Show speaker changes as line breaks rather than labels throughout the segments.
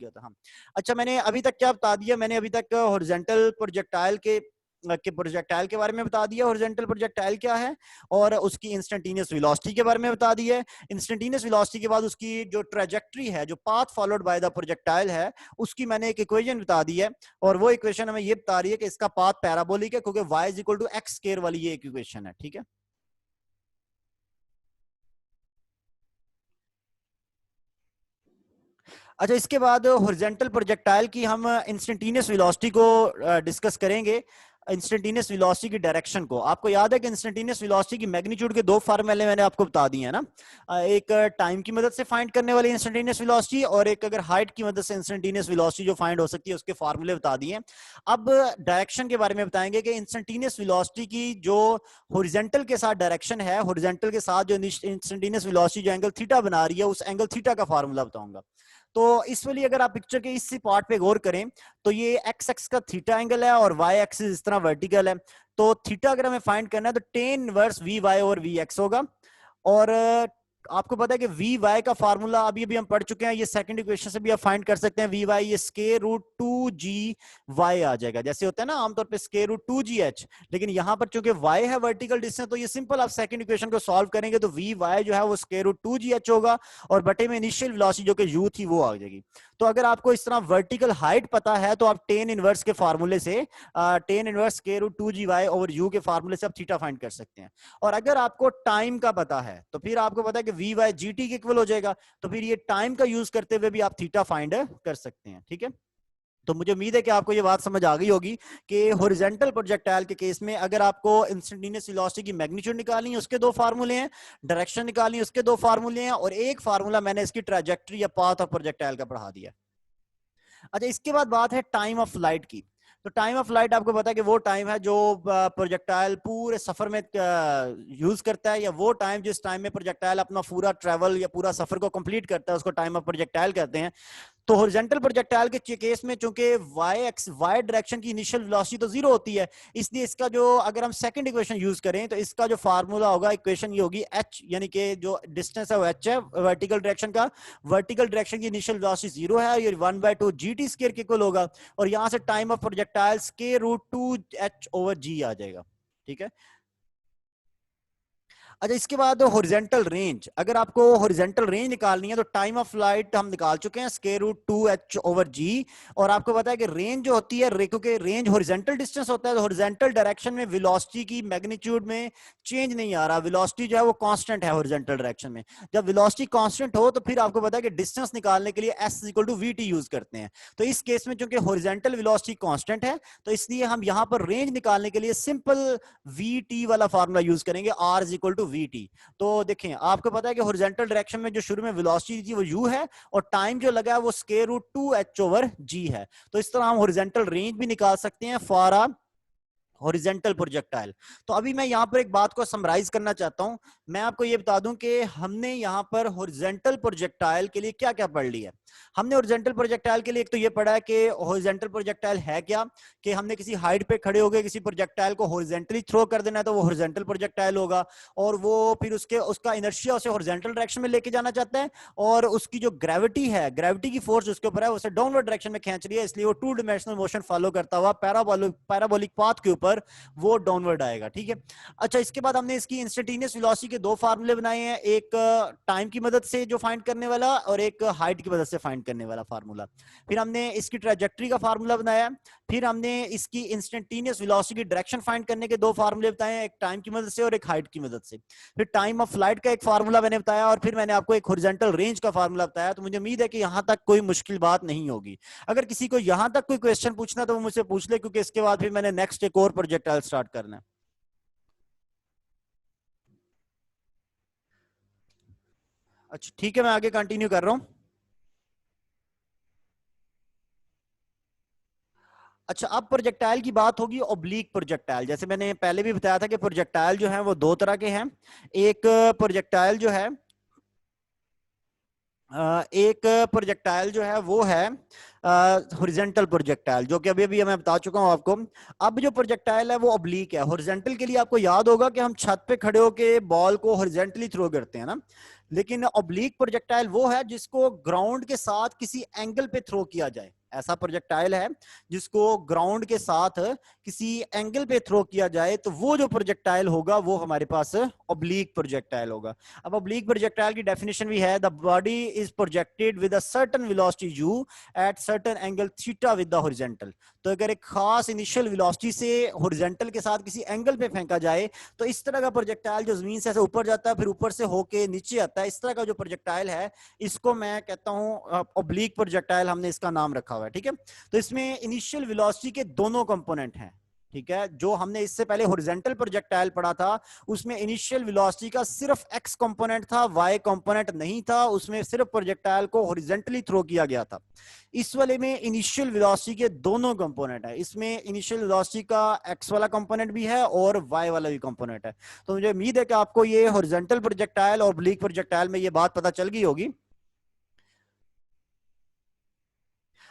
दिया था। हाँ, अच्छा मैंने अभी तक क्या बता दिया, मैंने अभी तक हॉरिजॉन्टल प्रोजेक्टाइल के प्रोजेक्टाइल के बारे में बता दिया, हॉरिजॉन्टल प्रोजेक्टाइल क्या है, और उसकी इंस्टेंटेनियस वेलोसिटी के बारे में बता दिया है। इंस्टेंटेनियस वेलोसिटी के बाद उसकी जो ट्रेजेक्टरी है, जो path followed by the projectile है, उसकी मैंने एक इक्वेशन बता दी है, और वो इक्वेशन हमें ये बता रही है कि इसका पाथ पैराबोलिक है, क्योंकि y is equal to x square वाली ये एक इक्वेशन है। ठीक है, अच्छा इसके बाद हॉरिजॉन्टल प्रोजेक्टाइल की हम इंस्टेंटेनियस वेलोसिटी को डिस्कस करेंगे, इंस्टेंटेनियस वेलोसिटी की डायरेक्शन को। आपको याद है कि इंस्टेंटेनियस वेलोसिटी की मैग्नीट्यूड के दो फार्मूले मैंने आपको बता दिए हैं ना, एक टाइम की मदद से फाइंड करने वाली इंस्टेंटेनियस वेलोसिटी, और एक अगर हाइट की मदद से इंस्टेंटेनियस वेलोसिटी जो फाइंड हो सकती है उसके फार्मूले बता दिए। अब डायरेक्शन के बारे में बताएंगे कि इंस्टेंटेनियस वेलोसिटी की जो हॉरिजॉन्टल के साथ डायरेक्शन है, हॉरिजॉन्टल के साथ जो इंस्टेंटेनियस वेलोसिटी जो एंगल थीटा बना रही है, उस एंगल थीटा का फार्मूला बताऊंगा। तो इस वाली अगर आप पिक्चर के इस पार्ट पे गौर करें तो ये एक्स एक्स का थीटा एंगल है और वाई एक्सिस इस तरह वर्टिकल है। तो थीटा अगर हमें फाइंड करना है तो टेन इनवर्स वी वाई और वी एक्स होगा। और आपको पता है कि वी वाई का फार्मूला अभी अभी हम पढ़ चुके हैं, ये सेकंड इक्वेशन से भी आप फाइंड कर सकते हैं। वी वाई ये स्क्वायर रूट 2g वाई आ जाएगा, जैसे होता है ना आमतौर पे स्क्वायर रूट 2gh, लेकिन यहां पर चूंकि y है वर्टिकल डिस्टेंस, तो ये सिंपल आप सेकंड इक्वेशन को सॉल्व करेंगे तो वी वाई जो है वो स्क्वायर रूट 2gh होगा, और बटे में इनिशियल वेलोसिटी जो कि u थी वो आ जाएगी। तो अगर आपको इस तरह वर्टिकल हाइट पता है तो आप टेन इनवर्स के फार्मूले से tan inverse square root 2g over u के फार्मूले से आप थीटा फाइंड कर सकते हैं। और अगर आपको टाइम का पता है तो फिर आपको पता है कि वी वाई जी टी के इक्वल हो जाएगा, तो फिर ये टाइम का यूज करते हुए भी आप थीटा फाइंड कर सकते हैं। ठीक है, तो मुझे उम्मीद है कि आपको ये बात समझ आ गई होगी कि हॉरिजॉन्टल प्रोजेक्टाइल के केस में अगर आपको इंस्टेंटेनियस वेलोसिटी की मैग्नीट्यूड निकालनी है उसके दो फार्मूले हैं, डायरेक्शन निकालनी है उसके दो फार्मूले हैं, और एक फार्मूला मैंने इसकी ट्रैजेक्टरी या पाथ ऑफ प्रोजेक्टाइल का पढ़ा दिया। अच्छा इसके बाद बात है टाइम ऑफ फ्लाइट की। तो टाइम ऑफ फ्लाइट आपको पता है कि वो टाइम है जो प्रोजेक्टाइल पूरे सफर में यूज करता है, या वो टाइम जिस टाइम में प्रोजेक्टाइल अपना पूरा ट्रेवल या पूरा सफर को कंप्लीट करता है उसको टाइम ऑफ प्रोजेक्टाइल कहते हैं। तो हॉरिजॉन्टल प्रोजेक्टाइल के केस में चूंकि वाई डायरेक्शन की इनिशियल वेलोसिटी तो जीरो होती है, इसलिए इसका जो अगर हम सेकंड इक्वेशन यूज करें तो इसका जो फार्मूला होगा, इक्वेशन ये होगी h, यानी कि जो डिस्टेंस है वो h है वर्टिकल डायरेक्शन का, वर्टिकल डायरेक्शन की इनिशियल वेलोसिटी जीरो है, ये 1/2 GT स्क्वायर के इक्वल होगा, और यहां से time of projectile square root 2h over g आ जाएगा। ठीक है, अच्छा इसके बाद हॉरिजॉन्टल रेंज, अगर आपको हॉरिजॉन्टल रेंज निकालनी है तो टाइम ऑफ फ्लाइट हम निकाल चुके हैं square root 2h over g, और आपको पता है कि रेंज जो होती है, क्योंकि रेंज हॉरिजॉन्टल डिस्टेंस होता है तो हॉरिजॉन्टल डायरेक्शन में वेलोसिटी की मैग्नीट्यूड में चेंज नहीं आ रहा, वेलोसिटी जो है वो कांस्टेंट है हॉरिजॉन्टल डायरेक्शन में। जब वेलोसिटी कांस्टेंट हो तो फिर आपको पता है कि डिस्टेंस निकालने के लिए s equal to vt use करते हैं। तो इस केस में चूंकि हॉरिजॉन्टल वेलोसिटी कांस्टेंट है तो इसलिए हम यहां पर रेंज निकालने के लिए सिंपल vt वाला फार्मूला यूज करेंगे, r is equal to vt। तो देखें आपको पता है कि हॉरिजॉन्टल डायरेक्शन में जो शुरू में वेलोसिटी थी वो u है, और टाइम जो लगा है वो square root 2h over g है। तो इस तरह हम हॉरिजॉन्टल रेंज भी निकाल सकते हैं फॉर अ हॉरिजॉन्टल प्रोजेक्टाइल। तो अभी मैं यहां पर एक बात को समराइज करना चाहता हूं। मैं आपको यह बता दूं कि हमने यहां पर हॉरिजॉन्टल प्रोजेक्टाइल के लिए क्या क्या पढ़ लिया है। हमने हॉरिजॉन्टल प्रोजेक्टाइल के लिए एक तो ये पढ़ा है कि हॉरिजॉन्टल प्रोजेक्टाइल है क्या, कि हमने किसी हाइट पे खड़े हो गए किसी प्रोजेक्टाइल को हॉरिजॉन्टली थ्रो कर देना है तो वो हॉरिजॉन्टल प्रोजेक्टाइल होगा, और वो फिर उसका इनर्शिया उसे हॉरिजॉन्टल डायरेक्शन में लेके जाना चाहता है, और उसकी जो ग्रेविटी है, ग्रेविटी की फोर्स उसके ऊपर है, उसे डाउनवर्ड डायरेक्शन में खींच रही है, इसलिए वो टू डायमेंशनल मोशन फॉलो करता हुआ पैराबोलिक पाथ के ऊपर वो डाउनवर्ड आएगा। ठीक है, अच्छा इसके बाद हमने इसकी इंस्टेंटेनियस वेलोसिटी के दो फार्मूले बनाए हैं, एक टाइम की मदद से जो फाइंड करने वाला और एक हाइट की मदद से फाइंड करने वाला फार्मूला। फिर हमने इसकी ट्रैजेक्टरी का फार्मूला बनाया, फिर हमने इसकी इंस्टेंटेनियस वेलोसिटी की डायरेक्शन फाइंड करने के दो फार्मूले बताए, एक टाइम की मदद से और एक हाइट की मदद से। फिर टाइम ऑफ फ्लाइट का एक फार्मूला मैंने बताया, और फिर मैंने आपको एक हॉरिजॉन्टल रेंज का फार्मूला बताया। तो मुझे उम्मीद है कि यहां तक कोई मुश्किल बात नहीं होगी। अगर किसी को यहां तक कोई क्वेश्चन पूछना तो वो मुझसे पूछ ले, क्योंकि इसके बाद फिर मैंने नेक्स्ट एक और प्रोजेक्टाइल स्टार्ट करना है। अच्छा ठीक है, मैं आगे कंटिन्यू कर रहा हूं। अच्छा अब प्रोजेक्टाइल की बात होगी ओब्लिक प्रोजेक्टाइल। जैसे मैंने पहले भी बताया था कि प्रोजेक्टाइल जो है वो दो तरह के हैं। एक प्रोजेक्टाइल जो है एक प्रोजेक्टाइल जो है वो है हॉरिजॉन्टल प्रोजेक्टाइल, जो कि अभी अभी मैं बता चुका हूं आपको। अब जो प्रोजेक्टाइल है वो ऑब्लिक है। हॉरिजॉन्टल के लिए आपको याद होगा कि हम छत पे खड़े होके बॉल को हॉरिजॉन्टली थ्रो करते हैं ना, लेकिन ऑब्लिक प्रोजेक्टाइल वो है जिसको ग्राउंड के साथ किसी एंगल पे थ्रो किया जाए। ऐसा प्रोजेक्टाइल है जिसको ग्राउंड के साथ किसी एंगल पे थ्रो किया जाए, तो वो जो प्रोजेक्टाइल होगा वो हमारे पास ऑब्लिक प्रोजेक्टाइल होगा। अब ऑब्लिक प्रोजेक्टाइल की डेफिनेशन भी है, the body is projected with a certain velocity u at certain angle theta with the horizontal. तो अगर एक खास इनिशियल वेलोसिटी से हॉरिजॉन्टल के साथ किसी एंगल पे फेंका जाए तो इस तरह का प्रोजेक्टाइल जो जमीन से ऐसे ऊपर जाता है फिर ऊपर से होके नीचे आता है, इस तरह का जो प्रोजेक्टाइल है इसको मैं कहता हूं ऑब्लिक प्रोजेक्टाइल, हमने इसका नाम रखा हुआ है। ठीक है, तो इसमें इनिशियल वेलोसिटी के दोनों कंपोनेंट हैं। ठीक है, जो हमने इससे पहले हॉरिजॉन्टल प्रोजेक्टाइल पढ़ा था उसमें इनिशियल वेलोसिटी का सिर्फ एक्स कंपोनेंट था, वाई कंपोनेंट नहीं था, उसमें सिर्फ प्रोजेक्टाइल को हॉरिजॉन्टली थ्रो किया गया था। इस वाले में इनिशियल वेलोसिटी के दोनों कंपोनेंट है। इसमें इनिशियल वेलोसिटी का एक्स वाला कंपोनेंट भी है और वाई वाला भी कंपोनेंट है। तो मुझे उम्मीद है कि आपको ये हॉरिजॉन्टल प्रोजेक्टाइल और ऑब्लिक प्रोजेक्टाइल में ये बात पता चल गई होगी।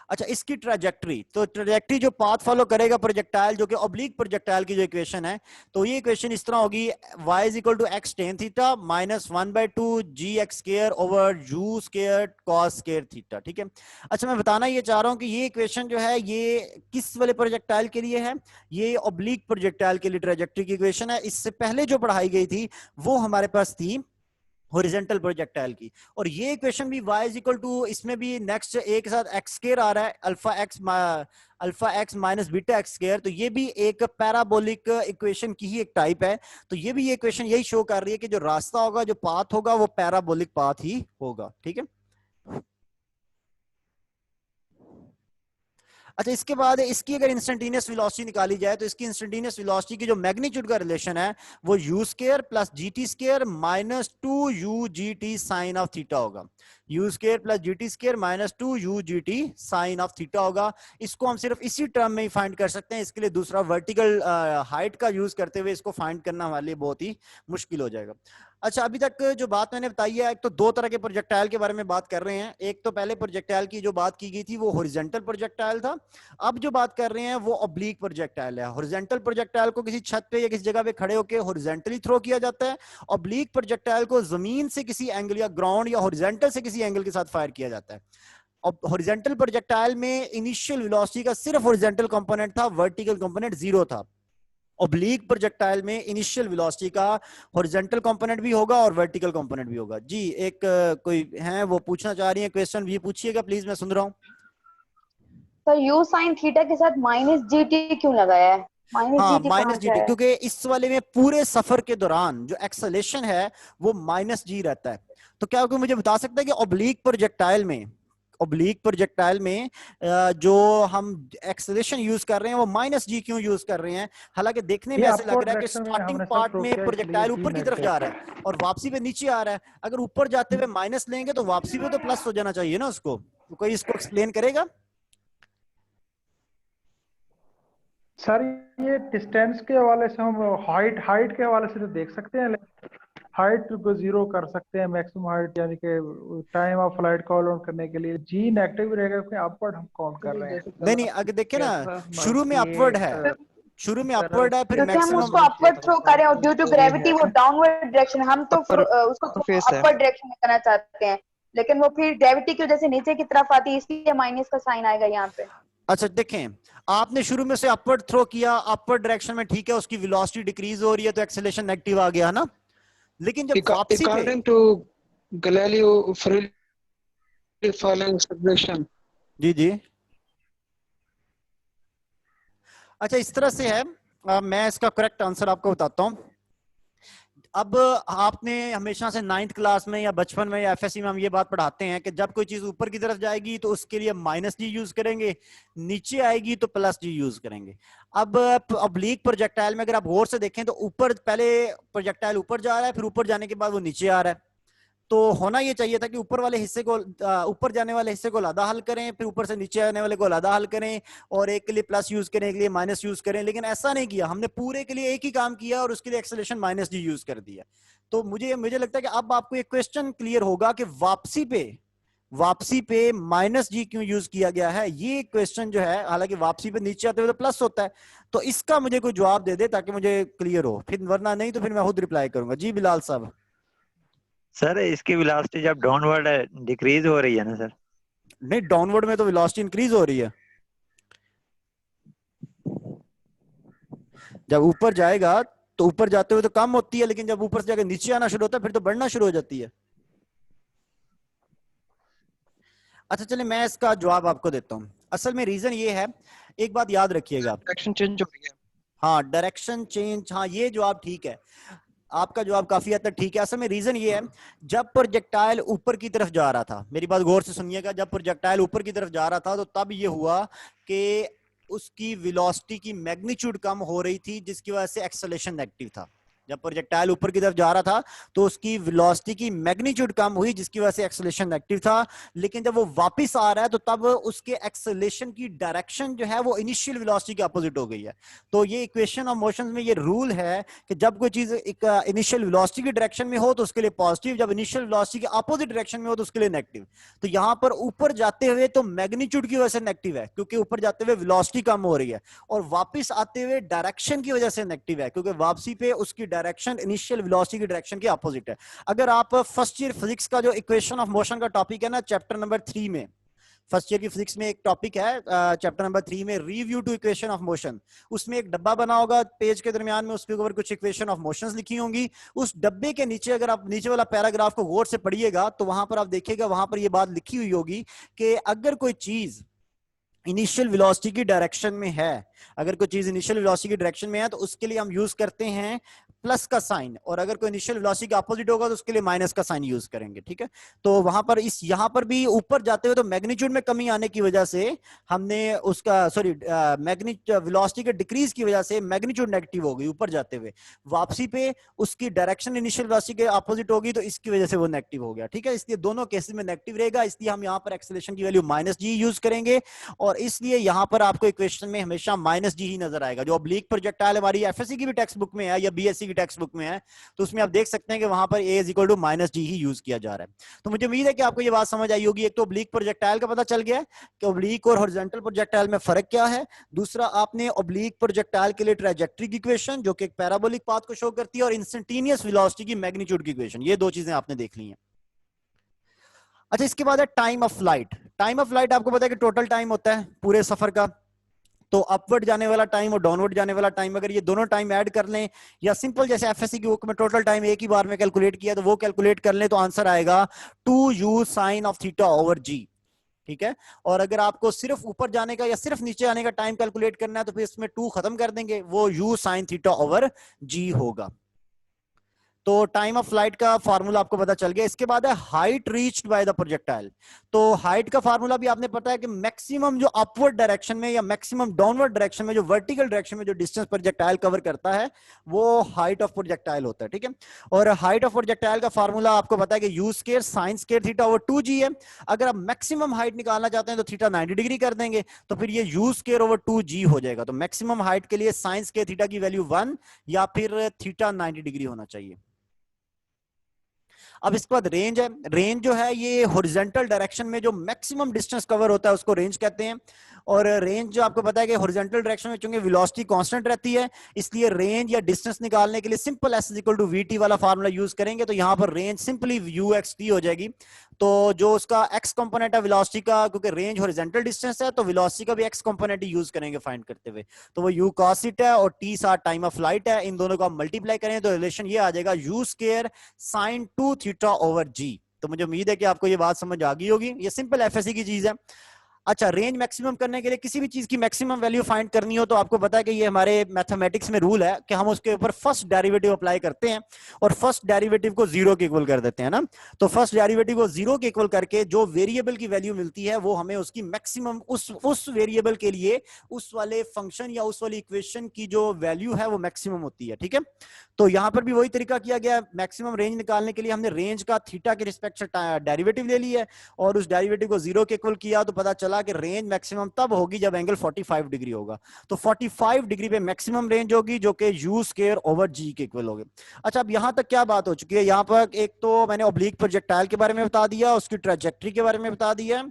अच्छा, इसकी ट्रैजेक्टरी, तो ट्रैजेक्टरी जो पाथ फॉलो करेगा प्रोजेक्टाइल, जो कि ऑब्लिक प्रोजेक्टाइल की जो इक्वेशन है, तो ये इक्वेशन इस तरह होगी, y is equal to x tan theta minus 1/2 g x square over u square cos square theta. ठीक है, अच्छा मैं बताना ये चाह रहा हूं कि ये इक्वेशन जो है ये किस वाले प्रोजेक्टाइल के लिए है, ये ऑब्लिक प्रोजेक्टाइल के लिए ट्रैजेक्टरी की इक्वेशन है। इससे पहले जो पढ़ाई गई थी वो हमारे पास थी हॉरिजॉन्टल प्रोजेक्टाइल की, और ये इक्वेशन भी y इज इक्वल टू, इसमें भी नेक्स्ट ए के साथ एक्स स्क्वायर आ रहा है, alpha x minus beta x square, तो ये भी एक पैराबोलिक इक्वेशन की ही एक टाइप है। तो ये भी ये इक्वेशन यही शो कर रही है कि जो रास्ता होगा, जो पाथ होगा, वो पैराबोलिक पाथ ही होगा। ठीक है, अच्छा इसके बाद इसकी अगर इंस्टेंटेनियस वेलोसिटी निकाली जाए तो इसकी इंस्टेंटेनियस वेलोसिटी की जो मैग्नीट्यूड का रिलेशन है वो u square plus g t square minus 2 u g t sine of theta होगा। U square plus g t square minus 2 u g t sine of theta होगा। इसको हम सिर्फ इसी टर्म में ही फाइंड कर सकते हैं, इसके लिए दूसरा वर्टिकल हाइट का यूज करते हुए इसको फाइंड करना हमारे लिए बहुत ही मुश्किल हो जाएगा। अच्छा, अभी तक जो बात मैंने बताई है, एक तो दो तरह के प्रोजेक्टाइल के बारे में बात कर रहे हैं। एक तो पहले प्रोजेक्टाइल की जो बात की गई थी वो हॉरिजॉन्टल प्रोजेक्टाइल था, अब जो बात कर रहे हैं वो ऑब्लिक प्रोजेक्टाइल है। हॉरिजॉन्टल प्रोजेक्टाइल को किसी छत पे या किसी जगह पे खड़े होकर हॉरिजॉन्टली थ्रो किया जाता है, ऑब्लिक प्रोजेक्टाइल को जमीन से किसी एंगल या ग्राउंड या हॉरिजॉन्टल से किसी एंगल के साथ फायर किया जाता है। और हॉरिजॉन्टल प्रोजेक्टाइल में इनिशियल वेलोसिटी का सिर्फ हॉरिजॉन्टल कंपोनेंट था, वर्टिकल कंपोनेंट जीरो था। ऑब्लिक प्रोजेक्टाइल में इनिशियल वेलोसिटी का हॉरिजॉन्टल कंपोनेंट भी होगा और वर्टिकल कंपोनेंट भी होगा। जी, एक कोई है वो पूछना चाह रही है क्वेश्चन, ये पूछिएगा प्लीज, मैं सुन रहा हूँ।
सर यू साइन थीटा के साथ माइनस जी टी क्यों लगाया है? माइनस
हाँ,
जी टी
माइनस
कहाँ
जी
से
टी,
आया?
क्योंकि इस वाले में पूरे सफर के दौरान जो एक्सेलेरेशन है वो माइनस जी रहता है। तो क्या कोई मुझे बता सकता है कि ऑब्लिक प्रोजेक्टाइल में जो हम एक्सेलेरेशन यूज कर रहे हैं वो माइनस जी क्यों यूज कर रहे हैं? हालांकि देखने में
ये
ऐसे लग
अपवर्ड
रहा है कि
डायरेक्शन में
स्टार्टिंग
हमने सब
पार्ट
थ्रो
में
किया, इसलिए
प्रोजेक्टाइल
जी
ऊपर की तरफ जा
नेगेटिव।
रहा है और वापसी पे नीचे आ रहा है। अगर ऊपर जाते हुए माइनस लेंगे तो वापसी पे तो प्लस हो जाना चाहिए ना उसको। तो कोई इसको एक्सप्लेन करेगा?
सर ये डिस्टेंस के हवाले से हम हाइट हाइट के हवाले से तो देख सकते हैं, हाइट को जीरो कर सकते हैं, मैक्सिमम हाइट यानी कि टाइम ऑफ फ्लाइट को काउंट करने के लिए जी नेगेटिव रहेगा क्योंकि अपवर्ड हम काउंट कर रहे हैं।
नहीं नहीं, अगर देखिए ना, शुरू में अपवर्ड है, शुरू में
सर
अपवर्ड है, फिर
क्योंकि हम
मैक्सिमम।
उसको अपवर्ड थ्रो करें और ड्यू टू
ये
ग्रेविटी वो
है
डाउनवर्ड डायरेक्शन, हम तो
अपर
उसको
फेस है।
अपवर्ड डायरेक्शन में करना चाहते हैं, लेकिन वो फिर ग्रेविटी की वजह से नीचे की तरफ आती है, इसलिए माइनस का साइन आएगा यहाँ पे।
अच्छा देखें, आपने शुरू में से अपवर्ड थ्रो किया, अपवर्ड डायरेक्शन में, ठीक है, उसकी वेलोसिटी डिक्रीज हो रही है तो एक्सेलरेशन नेगेटिव आ गया ना। लेकिन जब वापसी पे,
According to Galileo free falling acceleration,
जी जी, अच्छा इस तरह से है, मैं इसका करेक्ट आंसर आपको बताता हूं। अब आपने हमेशा से 9th क्लास में या बचपन में या एफएससी में हम ये बात पढ़ाते हैं कि जब कोई चीज ऊपर की तरफ जाएगी तो उसके लिए माइनस जी यूज करेंगे, नीचे आएगी तो प्लस जी यूज करेंगे। अब ऑब्लिक प्रोजेक्टाइल में अगर आप गौर से देखें तो ऊपर पहले प्रोजेक्टाइल ऊपर जा रहा है, फिर ऊपर जाने के बाद वो नीचे आ रहा है। तो होना ये चाहिए था कि ऊपर वाले हिस्से को, ऊपर जाने वाले हिस्से को अलग हल करें, फिर ऊपर से नीचे आने वाले को अलग हल करें, और एक के लिए प्लस यूज करें, एक के लिए माइनस यूज करें। लेकिन ऐसा नहीं किया हमने, पूरे के लिए एक ही काम किया और उसके लिए एक्सेलरेशन माइनस जी यूज कर दिया। तो मुझे लगता है कि अब आपको एक क्वेश्चन क्लियर होगा कि वापसी पे माइनस जी क्यों यूज किया गया है, ये क्वेश्चन जो है, हालांकि वापसी पे नीचे आते हुए तो प्लस होता है, तो इसका मुझे कोई जवाब दे दे ताकि मुझे क्लियर हो, फिर वरना नहीं तो फिर मैं खुद रिप्लाई करूंगा। जी बिलाल साहब।
सर इसकी वेलोसिटी जब डाउनवर्ड डिक्रीज हो रही है ना सर?
नहीं, डाउनवर्ड में तो वेलोसिटी इंक्रीज हो रही है, जब ऊपर जाएगा तो ऊपर जाते हुए तो कम होती है, लेकिन जब ऊपर से जाकर नीचे आना शुरू होता है फिर तो बढ़ना शुरू हो जाती है। अच्छा चलिए मैं इसका जवाब आपको देता हूं। असल में रीजन ये है, एक बात याद रखिएगा,
डायरेक्शन चेंज हो रही है।
हाँ डायरेक्शन चेंज, हाँ ये जवाब ठीक है, आपका जवाब काफी हद तक ठीक है। असल में रीजन ये है, जब प्रोजेक्टाइल ऊपर की तरफ जा रहा था, मेरी बात गौर से सुनिएगा, जब प्रोजेक्टाइल ऊपर की तरफ जा रहा था तो तब ये हुआ कि उसकी वेलोसिटी की मैग्नीट्यूड कम हो रही थी, जिसकी वजह से एक्सेलरेशन नेगेटिव था। जब प्रोजेक्टाइल ऊपर की तरफ जा रहा था तो उसकी वेलोसिटी की मैग्नीट्यूड कम हुई, जिसकी वजह से एक्सेलरेशन नेगेटिव था। लेकिन जब वो वापस आ रहा है तो तब उसके एक्सेलरेशन की डायरेक्शन जो है वो इनिशियल वेलोसिटी के अपोजिट हो गई है। तो ये इक्वेशन ऑफ मोशन में ये रूल है कि जब कोई चीज एक इनिशियल वेलोसिटी की डायरेक्शन में हो तो उसके लिए पॉजिटिव, जब इनिशियल वेलोसिटी के अपोजिट डायरेक्शन में हो तो उसके लिए नेगेटिव। तो यहां पर ऊपर जाते हुए तो मैग्नीट्यूड की वजह से नेगेटिव है, क्योंकि ऊपर जाते हुए वेलोसिटी कम हो रही है, और वापस आते हुए डायरेक्शन की वजह से नेगेटिव है, क्योंकि वापसी पे उसकी डायरेक्शन इनिशियल वेलोसिटी की डायरेक्शन के अपोजिट है। अगर आप फर्स्ट ईयर फिजिक्स का जो इक्वेशन ऑफ मोशन का टॉपिक है ना, चैप्टर नंबर 3 में, फर्स्ट ईयर की फिजिक्स में एक टॉपिक है चैप्टर नंबर 3 में, review to equation of motion, उसमें एक डब्बा बना होगा पेज के दरमियान में, उसके ऊपर कुछ इक्वेशन ऑफ मोशंस लिखी होंगी। उस डब्बे के नीचे अगर आप नीचे वाला पैराग्राफ को गौर से पढ़िएगा तो वहां पर आप देखिएगा, वहां पर ये बात लिखी हुई होगी कि अगर कोई चीज इनिशियल वेलोसिटी की डायरेक्शन में है, अगर कोई चीज इनिशियल वेलोसिटी की डायरेक्शन में है तो उसके लिए हम यूज करते हैं प्लस का साइन, और अगर कोई इनिशियल वेलोसिटी के अपोजिट होगा तो उसके लिए माइनस का साइन यूज करेंगे। ठीक है, तो वहां पर इस यहां पर भी ऊपर जाते हुए तो मैग्नीट्यूड में कमी आने की वजह से हमने उसका मैग्नीट्यूड वेलोसिटी के डिक्रीज की वजह से मैग्नीट्यूड नेगेटिव हो गई ऊपर जाते हुए, वापसी पे उसकी डायरेक्शन इनिशियल वेलोसिटी के अपोजिट होगी तो इसकी वजह से वो नेगेटिव हो गया। ठीक है, इसलिए दोनों केसेस में नेगेटिव रहेगा, इसलिए हम यहाँ पर एक्सेलरेशन की वैल्यू माइनस जी यूज करेंगे, और इसलिए यहां पर आपको इक्वेशन में हमेशा माइनस जी ही नजर आएगा। जो ऑब्लिक प्रोजेक्टाइल हमारी एफएससी की भी टेक्स्ट बुक में है या बीएससी की टेक्स्ट बुक में है, तो उसमें आप देख सकते हैं कि वहां पर a is equal to minus g ही यूज किया जा रहा है। तो मुझे उम्मीद है कि आपको ये बात समझ आई होगी। एक तो ऑब्लिक प्रोजेक्टाइल का पता चल गया है कि ऑब्लिक और हॉरिजॉन्टल प्रोजेक्टाइल में फर्क क्या है। दूसरा, आपने ऑब्लिक प्रोजेक्टाइल के लिए ट्रैजेक्टरी की इक्वेशन जो कि एक पैराबोलिक पाथ को शो करती है, और इंस्टेंटेनियस वेलोसिटी की मैग्नीट्यूड की इक्वेशन, ये दो चीजें आपने देख ली हैं। अच्छा, इसके बाद है time of flight. Time of flight आपको पता है कि टोटल टाइम होता है पूरे सफर का, तो अपवर्ड जाने वाला टाइम और डाउनवर्ड जाने वाला टाइम, अगर ये दोनों टाइम ऐड कर लें, या सिंपल जैसे एफएससी की बुक में टोटल टाइम एक ही बार में कैलकुलेट किया तो वो कैलकुलेट कर लें, तो आंसर आएगा 2u sine of theta over g. ठीक है, और अगर आपको सिर्फ ऊपर जाने का या सिर्फ नीचे आने का टाइम कैलकुलेट करना है तो फिर इसमें 2 खत्म कर देंगे, वो u साइन थीटा ओवर जी होगा। तो टाइम ऑफ फ्लाइट का फार्मूला आपको पता चल गया। इसके बाद है height reached by the projectile. तो हाइट का फार्मूला भी आपने पता है कि मैक्सिमम जो अपवर्ड डायरेक्शन में या मैक्सिमम डाउनवर्ड डायरेक्शन में, जो वर्टिकल डायरेक्शन में जो डिस्टेंस प्रोजेक्टाइल कवर करता है वो हाइट ऑफ प्रोजेक्टाइल होता है। ठीक है, और हाइट ऑफ प्रोजेक्टाइल का फार्मूला आपको पता है कि you square sine square theta over 2g है। अगर आप मैक्सिमम हाइट निकालना चाहते हैं तो थीटा 90 डिग्री कर देंगे, तो फिर ये यू स्क्वायर ओवर 2g हो जाएगा। तो मैक्सिमम हाइट के लिए साइन स्क्वायर थीटा की वैल्यू 1 या फिर थीटा 90 डिग्री होना चाहिए। अब इसके बाद रेंज है। रेंज जो है ये हॉरिजॉन्टल डायरेक्शन में जो मैक्सिमम डिस्टेंस कवर होता है उसको रेंज कहते हैं। और रेंज जो आपको पता है कि हॉरिजॉन्टल डायरेक्शन में चूंकि वेलोसिटी कांस्टेंट रहती है, इसलिए रेंज या डिस्टेंस निकालने के लिए simple s is equal to v t formula use करेंगे। तो यहां पर range simply u x t हो जाएगी। तो जो उसका एक्स कंपोनेंट है वेलोसिटी का, क्योंकि रेंज हॉरिजॉन्टल डिस्टेंस है तो वेलोसिटी का भी एक्स कंपोनेंट ही यूज करेंगे फाइंड करते हुए, तो वो यू कॉस इट है और टी साथ टाइम ऑफ फ्लाइट है। इन दोनों को आप मल्टीप्लाई करें तो रिलेशन ये आ जाएगा u square sine 2 theta over g. तो मुझे उम्मीद है कि आपको ये बात समझ आ गई होगी। ये सिंपल एफएससी की चीज है। अच्छा, रेंज मैक्सिमम करने के लिए किसी भी चीज की मैक्सिमम वैल्यू फाइंड करनी हो तो आपको पता है कि ये हमारे मैथमेटिक्स में रूल है कि हम उसके ऊपर फर्स्ट डेरिवेटिव अप्लाई करते हैं और फर्स्ट डेरिवेटिव को 0 के इक्वल कर देते हैं ना। तो फर्स्ट डेरिवेटिव को 0 के इक्वल करके जो वेरिएबल की वैल्यू मिलती है वो हमें उसकी मैक्सिमम उस वेरिएबल के लिए उस वाले फंक्शन या उस वाली इक्वेशन की जो वैल्यू है वो मैक्सिमम होती है। ठीक है, तो यहां पर भी वही तरीका किया गया। मैक्सिमम रेंज निकालने के लिए हमने रेंज का थीटा के रिस्पेक्ट से डेरिवेटिव ले लिया है और उस डेरिवेटिव को 0 के इक्वल किया तो पता चला चला कि रेंज मैक्सिमम तब होगी जब एंगल 45 डिग्री होगा। तो 45 डिग्री पे मैक्सिमम रेंज होगी जो कि यू स्क्वायर ओवर जी के इक्वल होगी। अच्छा, अब यहां तक क्या बात हो चुकी है, यहाँ पर एक तो मैंने ऑब्लिक प्रोजेक्टाइल के बारे में बता दिया, उसकी ट्रैजेक्टरी के बारे में बता दिया,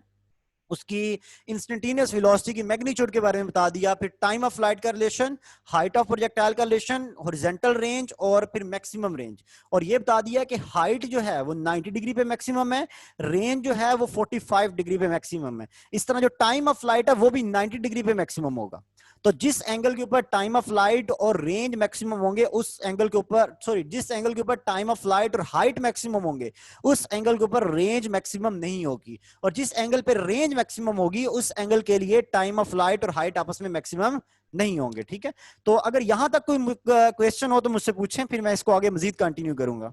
उसकी इंस्टेंटेनियस वेलोसिटी की मैग्नीट्यूड के बारे में बता दिया, फिर टाइम ऑफ फ्लाइट का रिलेशन, हाइट ऑफ प्रोजेक्टाइल का रिलेशन, हॉरिजॉन्टल रेंज और फिर मैक्सिमम रेंज। और ये बता दिया कि हाइट जो है वो 90 डिग्री पे मैक्सिमम है, रेंज जो है वो 45 डिग्री पे मैक्सिमम है। इस तरह जो टाइम ऑफ फ्लाइट है वो भी 90 डिग्री पे मैक्सिमम होगा। तो जिस एंगल के ऊपर टाइम ऑफ फ्लाइट और रेंज मैक्सिमम होंगे उस एंगल के ऊपर, सॉरी, जिस एंगल के ऊपर टाइम ऑफ फ्लाइट और हाइट मैक्सिमम होंगे उस एंगल के ऊपर रेंज मैक्सिमम नहीं होगी, और जिस एंगल पे रेंज मैक्सिमम होगी उस एंगल के लिए टाइम ऑफ फ्लाइट और हाइट आपस में मैक्सिमम नहीं होंगे। ठीक है, तो अगर यहां तक कोई क्वेश्चन हो तो मुझसे पूछें, फिर मैं इसको आगे मजीद कंटिन्यू करूंगा।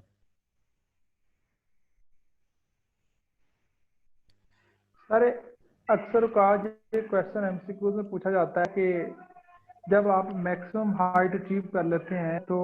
सर अक्सर का ये क्वेश्चन एमसीक्यूज में पूछा जाता है कि जब आप मैक्सिमम हाइट अचीव कर लेते हैं तो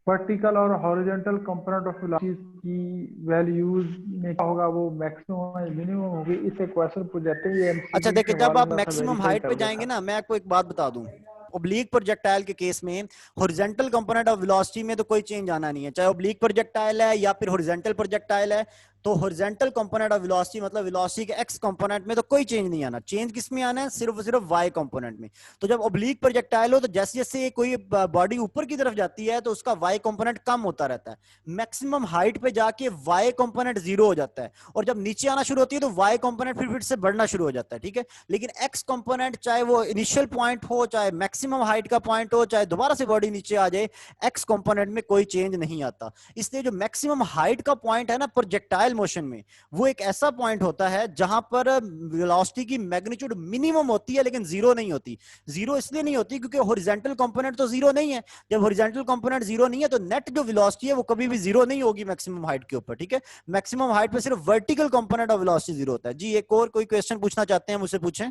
वर्टिकल और हॉरिजॉन्टल कंपोनेंट ऑफ वेलोसिटी की वैल्यूज में क्या होगा, वो मैक्सिमम या मिनिमम होगी, इसे क्वेश्चन पूछ जाते हैं। ये
अच्छा देखिए, जब आप मैक्सिमम हाइट पे जाएंगे ना, मैं आपको एक बात बता दूं, ओब्लिक प्रोजेक्टाइल के केस में हॉरिजॉन्टल कंपोनेंट ऑफ वेलोसिटी में तो कोई चेंज आना नहीं है, चाहे ओब्लिक प्रोजेक्टाइल है या फिर हॉरिजॉन्टल प्रोजेक्टाइल है। तो हॉरिजॉन्टल कंपोनेंट ऑफ वेलोसिटी मतलब वेलोसिटी के एक्स कंपोनेंट में तो कोई चेंज नहीं आना, चेंज किस में आना है, सिर्फ सिर्फ वाई कंपोनेंट में। तो जब ओब्लिक प्रोजेक्टाइल हो तो जैसे जैसे कोई बॉडी ऊपर की तरफ जाती है तो उसका वाई कंपोनेंट कम होता रहता है, मैक्सिमम हाइट पे जाके वाई कंपोनेंट 0 हो जाता है, और जब नीचे आना शुरू होती है तो वाई कंपोनेंट फिर से बढ़ना शुरू हो जाता है। ठीक है, लेकिन एक्स कंपोनेंट चाहे वो इनिशियल पॉइंट हो, चाहे मैक्सिमम हाइट का पॉइंट हो, चाहे दोबारा से बॉडी नीचे आ जाए, एक्स कंपोनेंट में कोई चेंज नहीं आता। इसलिए जो मैक्सिमम हाइट का पॉइंट है ना प्रोजेक्टाइल मोशन में, वो एक ऐसा पॉइंट होता है जहां पर वेलोसिटी की मैग्नीट्यूड मिनिमम होती है लेकिन 0 नहीं होती। 0 इसलिए नहीं होती क्योंकि हॉरिजॉन्टल कंपोनेंट तो 0 नहीं है। जब हॉरिजॉन्टल कंपोनेंट 0 नहीं है तो नेट जो वेलोसिटी है वो कभी भी 0 नहीं होगी मैक्सिमम हाइट के ऊपर। ठीक है, मैक्सिमम हाइट पे सिर्फ वर्टिकल कंपोनेंट ऑफ वेलोसिटी 0 होता है। जी, एक और कोई क्वेश्चन पूछना चाहते हैं मुझसे पूछें।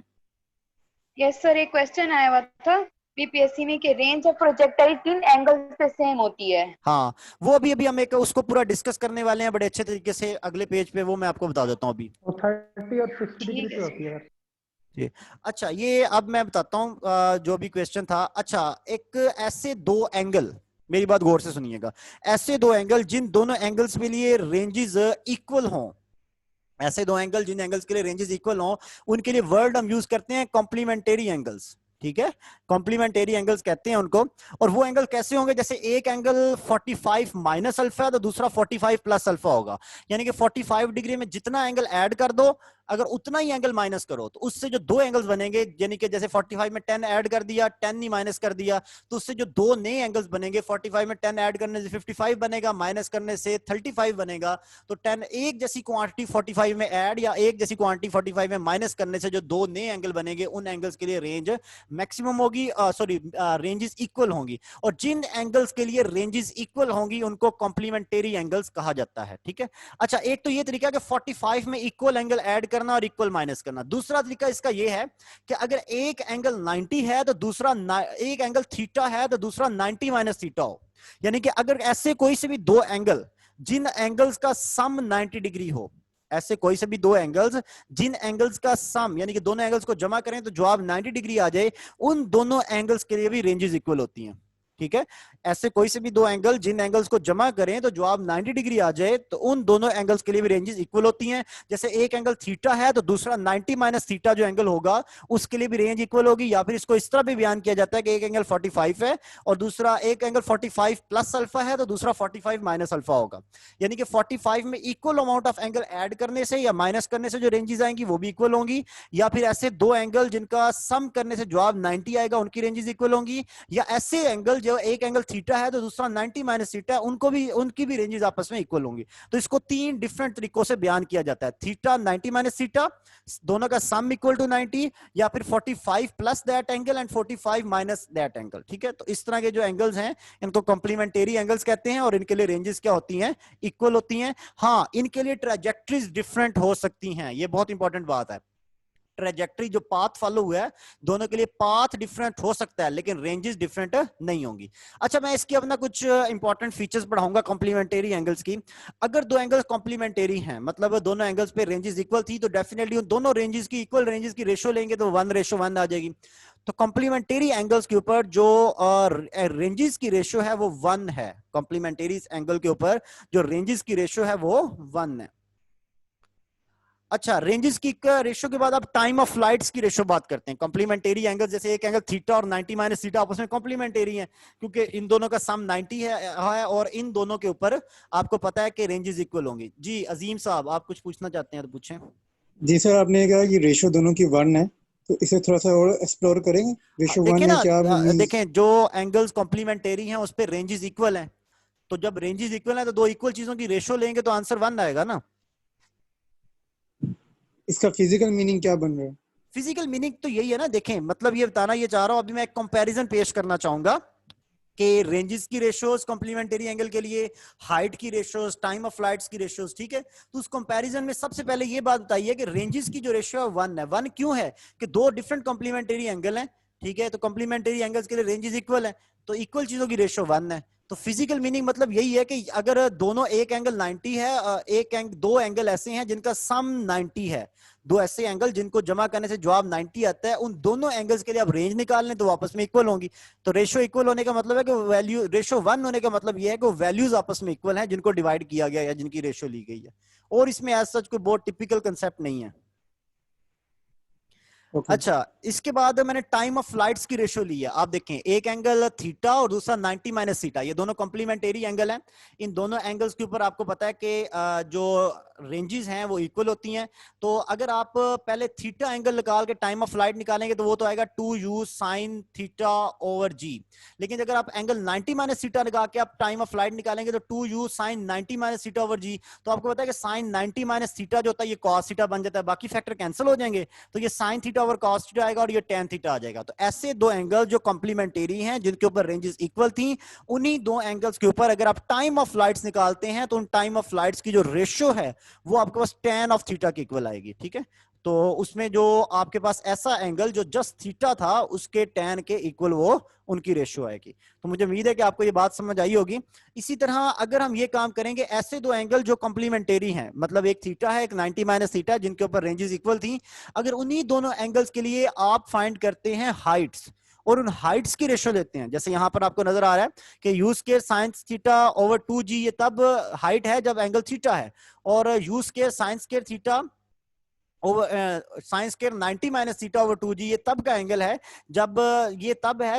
यस सर, एक क्वेश्चन आया हुआ था बीपीएससी में कि रेंज ऑफ प्रोजेक्टाइल किन एंगल्स पे सेम होती है।
हाँ, वो अभी अभी हम एक उसको पूरा डिस्कस करने वाले हैं बड़े अच्छे तरीके से अगले पेज पे, वो मैं आपको बता देता हूँ अभी।
30 और 60 डिग्री पे होती है।
अच्छा, ये अब मैं बताता हूँ जो भी क्वेश्चन था। अच्छा, एक ऐसे दो एंगल, मेरी बात गौर से सुनिएगा, ऐसे दो एंगल जिन दोनों एंगल्स के लिए रेंजेस इक्वल हों, ऐसे दो एंगल जिन एंगल्स के लिए रेंजेस इक्वल हों, उनके लिए वर्ड हम यूज करते हैं कॉम्प्लीमेंटरी एंगल्स। ठीक है, कॉम्प्लीमेंटरी एंगल्स कहते हैं उनको। और वो एंगल कैसे होंगे, जैसे एक एंगल 45 माइनस अल्फा है तो दूसरा 45 प्लस अल्फा होगा, यानी कि 45 डिग्री में जितना एंगल ऐड कर दो अगर उतना ही एंगल माइनस करो तो उससे जो दो एंगल्स बनेंगे, यानी कि जैसे 45 में 10 ऐड कर दिया, 10 ही माइनस कर दिया, तो उससे जो दो नए एंगल्स बनेंगे, 45 में 10 ऐड करने से 55 बनेगा, माइनस करने से 35 बनेगा। तो 10 एक जैसी क्वांटिटी 45 में ऐड या एक जैसी क्वांटिटी 45 में माइनस करने से जो दो नए एंगल बनेंगे उन एंगल्स के लिए रेंज मैक्सिमम होगी, सॉरी रेंजेस इक्वल होंगी। और जिन एंगल्स के लिए रेंजेस इक्वल होंगी उनको कॉम्प्लीमेंटरी एंगल्स कहा जाता है। ठीक है, अच्छा, एक तो ये तरीका है कि 45 में इक्वल एंगल ऐड करना और इक्वल माइनस करना। दूसरा तरीका इसका ये है कि अगर एक एंगल 90 है तो दूसरा एक एंगल थीटा है तो दूसरा 90 माइनस थीटा हो, यानी कि अगर ऐसे कोई से भी दो एंगल जिन एंगल्स का सम 90 डिग्री हो, ऐसे कोई से भी दो एंगल्स जिन एंगल्स का सम यानी कि दोनों एंगल्स को जमा करें तो जवाब 90 डिग्री आ जाए, उन दोनों एंगल्स के लिए भी रेंजेस इक्वल होती हैं। ठीक है, ऐसे कोई से भी दो एंगल जिन एंगल्स को जमा करें तो जवाब 90 डिग्री आ जाए तो उन दोनों एंगल्स के लिए भी रेंजेस इक्वल होती हैं। जैसे एक एंगल थीटा है तो दूसरा 90 माइनस थीटा जो एंगल होगा उसके लिए भी रेंज इक्वल होगी, या फिर इसको इस तरह भी बयान किया जाता है कि एक एंगल 45 है और दूसरा एक एंगल 45 प्लस अल्फा है तो दूसरा 45 माइनस अल्फा होगा, यानी कि 45 में equal amount of angle add करने से या माइनस करने से जो रेंजेस आएंगी वो भी इक्वल होंगी, या फिर ऐसे दो एंगल जिनका सम करने से जवाब 90 आएगा उनकी रेंजेस इक्वल होंगी, या ऐसे एंगल जो एक एंगल थीटा है तो दूसरा 90 माइनस थीटा है उनकी भी रेंजेस आपस में इक्वल होंगी। तो इसको तीन डिफरेंट तरीकों से बयान किया जाता है, थीटा 90 माइनस थीटा, दोनों का सम इक्वल टू 90, या फिर 45 plus that angle and 45 minus that angle. ठीक है, तो इस तरह के जो एंगल्स हैं इनको कॉम्प्लीमेंटरी एंगल्स कहते हैं और इनके लिए रेंजेस क्या होती हैं, इक्वल होती हैं। हाँ, इनके लिए ट्रैजेक्टरीज डिफरेंट हो सकती हैं, ये बहुत इंपॉर्टेंट बात है। ट्रेजेक्टरी जो पाथ फॉलो हुआ है, दोनों के लिए पाथ डिफरेंट हो सकता है लेकिन रेंजेस डिफरेंट नहीं होंगी। अच्छा, मैं इसकी अपना कुछ इंपॉर्टेंट फीचर्स पढ़ाऊंगा कॉम्प्लीमेंटरी एंगल्स की। अगर दो एंगल्स कॉम्प्लीमेंटरी हैं, मतलब दोनों एंगल्स पे रेंजेस इक्वल थी, तो डेफिनेटली उन दोनों रेंजेस की इक्वल रेंजेस की रेशियो लेंगे तो 1:1 आ जाएगी। तो कॉम्प्लीमेंटरी एंगल्स के ऊपर जो रेंजेस की रेशियो है वो 1 है। कॉम्प्लीमेंटरी एंगल के ऊपर जो रेंजेस की रेशियो है वो 1 है। अच्छा, रेंजेस की रेशियो के बाद आप टाइम ऑफ फ्लाइट्स की रेशियो बात करते हैं। कॉम्प्लीमेंटरी एंगल, जैसे एक एंगल थीटा और 90 माइनस थीटा आपस में कॉम्प्लीमेंटरी हैं, क्योंकि इन दोनों का सम 90 है और इन दोनों के ऊपर आपको पता है कि रेंजेस इक्वल होंगी। जी अजीम साहब, आप कुछ पूछना चाहते हैं तो पूछें।
जी सर, आपने कहा कि रेशियो दोनों की 1 है, तो इसे थोड़ा सा और एक्सप्लोर करेंगे। रेशियो 1
देखें
है
ना,
क्या means?
देखें जो एंगल्स कॉम्प्लीमेंटरी हैं उस पर रेंजेस इक्वल हैं, तो जब रेंजेस इक्वल हैं तो दो इक्वल चीजों की रेशियो लेंगे तो आंसर 1 आएगा ना।
इसका फिजिकल मीनिंग क्या बन रहा है?
फिजिकल मीनिंग तो यही है ना, देखें मतलब ये बताना ये चाह रहा हूं, अभी मैं एक कंपैरिजन पेश करना चाहूंगा कि रेंजेस की रेशियोज कॉम्प्लीमेंटरी एंगल के लिए, हाइट की रेशियोज, टाइम ऑफ फ्लाइट्स की रेशियोज, ठीक है। तो उस कंपैरिजन में सबसे पहले ये बात बताइए कि रेंजेस की जो रेशियो है 1 है। 1 क्यों है? कि दो डिफरेंट कॉम्प्लीमेंटरी एंगल हैं, ठीक है, तो कॉम्प्लीमेंटरी एंगल्स के लिए रेंजेस इक्वल है, तो इक्वल चीजों की रेशियो 1 है। तो फिजिकल मीनिंग मतलब यही है कि अगर दोनों एक एंगल 90 है, दो एंगल ऐसे हैं जिनका सम 90 है, दो ऐसे एंगल जिनको जमा करने से जवाब 90 आता है, उन दोनों एंगल्स के लिए आप रेंज निकाल लें तो आपस में इक्वल होंगी। तो रेशियो इक्वल होने का मतलब है कि वैल्यू, रेशियो 1 होने का मतलब यह है कि वैल्यूज आपस में इक्वल हैं जिनको डिवाइड किया गया या जिनकी रेशियो ली गई है, और इसमें एज सच कोई बहुत टिपिकल कंसेप्ट नहीं है।
Okay.
अच्छा, इसके बाद मैंने टाइम ऑफ फ्लाइट्स की रेशियो ली है। आप देखें, एक एंगल थीटा और दूसरा 90 माइनस थीटा, ये दोनों कॉम्प्लीमेंटरी एंगल हैं। इन दोनों एंगल्स के ऊपर आपको पता है कि जो रेंजेस हैं वो इक्वल होती हैं। तो अगर आप पहले थीटा एंगल निकाल के टाइम ऑफ फ्लाइट निकालेंगे तो वो तो आएगा 2u साइन थीटा ओवर जी। लेकिन अगर आप एंगल 90 माइनस थीटा लगा के आप टाइम ऑफ फ्लाइट निकालेंगे तो 2u sine 90 minus theta over g. तो आपको पता है कि साइन 90 माइनस थीटा जो होता है ये कॉस थीटा बन जाता है, बाकी फैक्टर कैंसिल हो जाएंगे, तो ये sine theta over cos theta आएगा और ये टेन थीटा आ जाएगा। तो ऐसे दो एंगल जो कॉम्प्लीमेंटरी हैं जिनके ऊपर रेंजेस इक्वल थी, उन्हीं दो एंगल्स के ऊपर अगर आप टाइम ऑफ फ्लाइट्स निकालते हैं तो उन टाइम ऑफ फ्लाइट्स की जो रेशियो है वो आपके पास tan ऑफ थीटा के इक्वल आएगी, ठीक है। तो उसमें जो आपके पास ऐसा एंगल जो जस्ट थीटा था उसके tan के इक्वल वो उनकी रेशियो आएगी। तो मुझे उम्मीद है कि आपको ये बात समझ आई होगी। इसी तरह अगर हम ये काम करेंगे, ऐसे दो एंगल जो कॉम्प्लीमेंटरी हैं, मतलब एक थीटा है एक 90 माइनस थीटा, जिनके ऊपर रेंजेस इक्वल थी, अगर उन्हीं दोनों एंगल्स के लिए आप फाइंड करते हैं हाइट्स और उन हाइट्स की रेशियो लेते हैं, जैसे यहां पर आपको नजर आ रहा है कि you square sine theta over 2g, ये तब हाइट है जब एंगल थीटा है, और you square sine square theta over sine square 90 minus theta over 2g, ये तब का एंगल है जब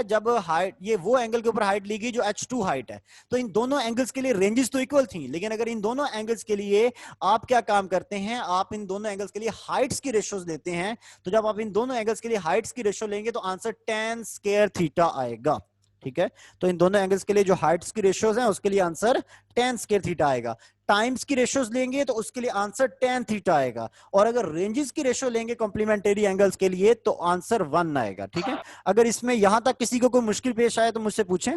जब हाइट, ये वो एंगल के ऊपर हाइट ली गई जो h2 हाइट है। तो इन दोनों एंगल्स के लिए रेंजेस तो इक्वल थी, लेकिन अगर इन दोनों एंगल्स के लिए आप क्या काम करते हैं, आप इन दोनों एंगल्स के लिए हाइट्स की रेशियोज लेते हैं, तो जब आप इन दोनों एंगल्स के लिए हाइट्स की रेशियो लेंगे तो आंसर tan स्क्वायर थीटा आएगा, ठीक है। तो इन दोनों एंगल्स के लिए जो हाइट्स की रेशियोज हैं उसके लिए आंसर tan स्क्वायर थीटा आएगा। टाइम्स की रेशियोज लेंगे तो उसके लिए आंसर tan थीटा आएगा, और अगर रेंजेस की रेशियो लेंगे कॉम्प्लीमेंटरी एंगल्स के लिए तो आंसर 1 आएगा, ठीक है। अगर इसमें यहां तक किसी को कोई मुश्किल पेश आए तो मुझसे पूछें।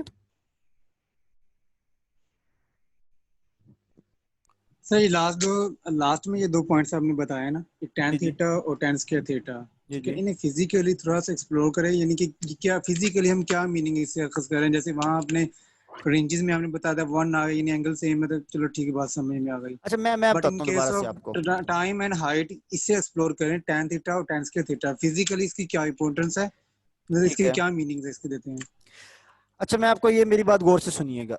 सर ये लास्ट में ये दो पॉइंट्स आपने बताया ना, एक tan
जी
थीटा और tan स्क्वायर थीटा,
जी
ठीक है,
जी।
इन्हें फिजिकली थोड़ा सा एक्सप्लोर करें, यानी कि क्या फिजिकली हम क्या मीनिंग इससे अखज़ करें। जैसे वहां आपने रेंजेस में आपने बताया था 1 आ गई, इन एंगल सेम है, तो चलो ठीक है, बात समझ में आ गई।
अच्छा, मैं
बट इन
बताता हूँ
केस
दोबारा से आपको।
ऑफ टाइम एंड हाइट, इससे एक्सप्लोर करें tan थीटा और tan स्क्वायर थीटा, फिजिकली इसकी क्या इंपॉर्टेंस है, मतलब
ठीक
इसके
है,
क्या मीनिंग है इसके देते हैं।
अच्छा मैं आपको ये, मेरी बात गौर से सुनिएगा।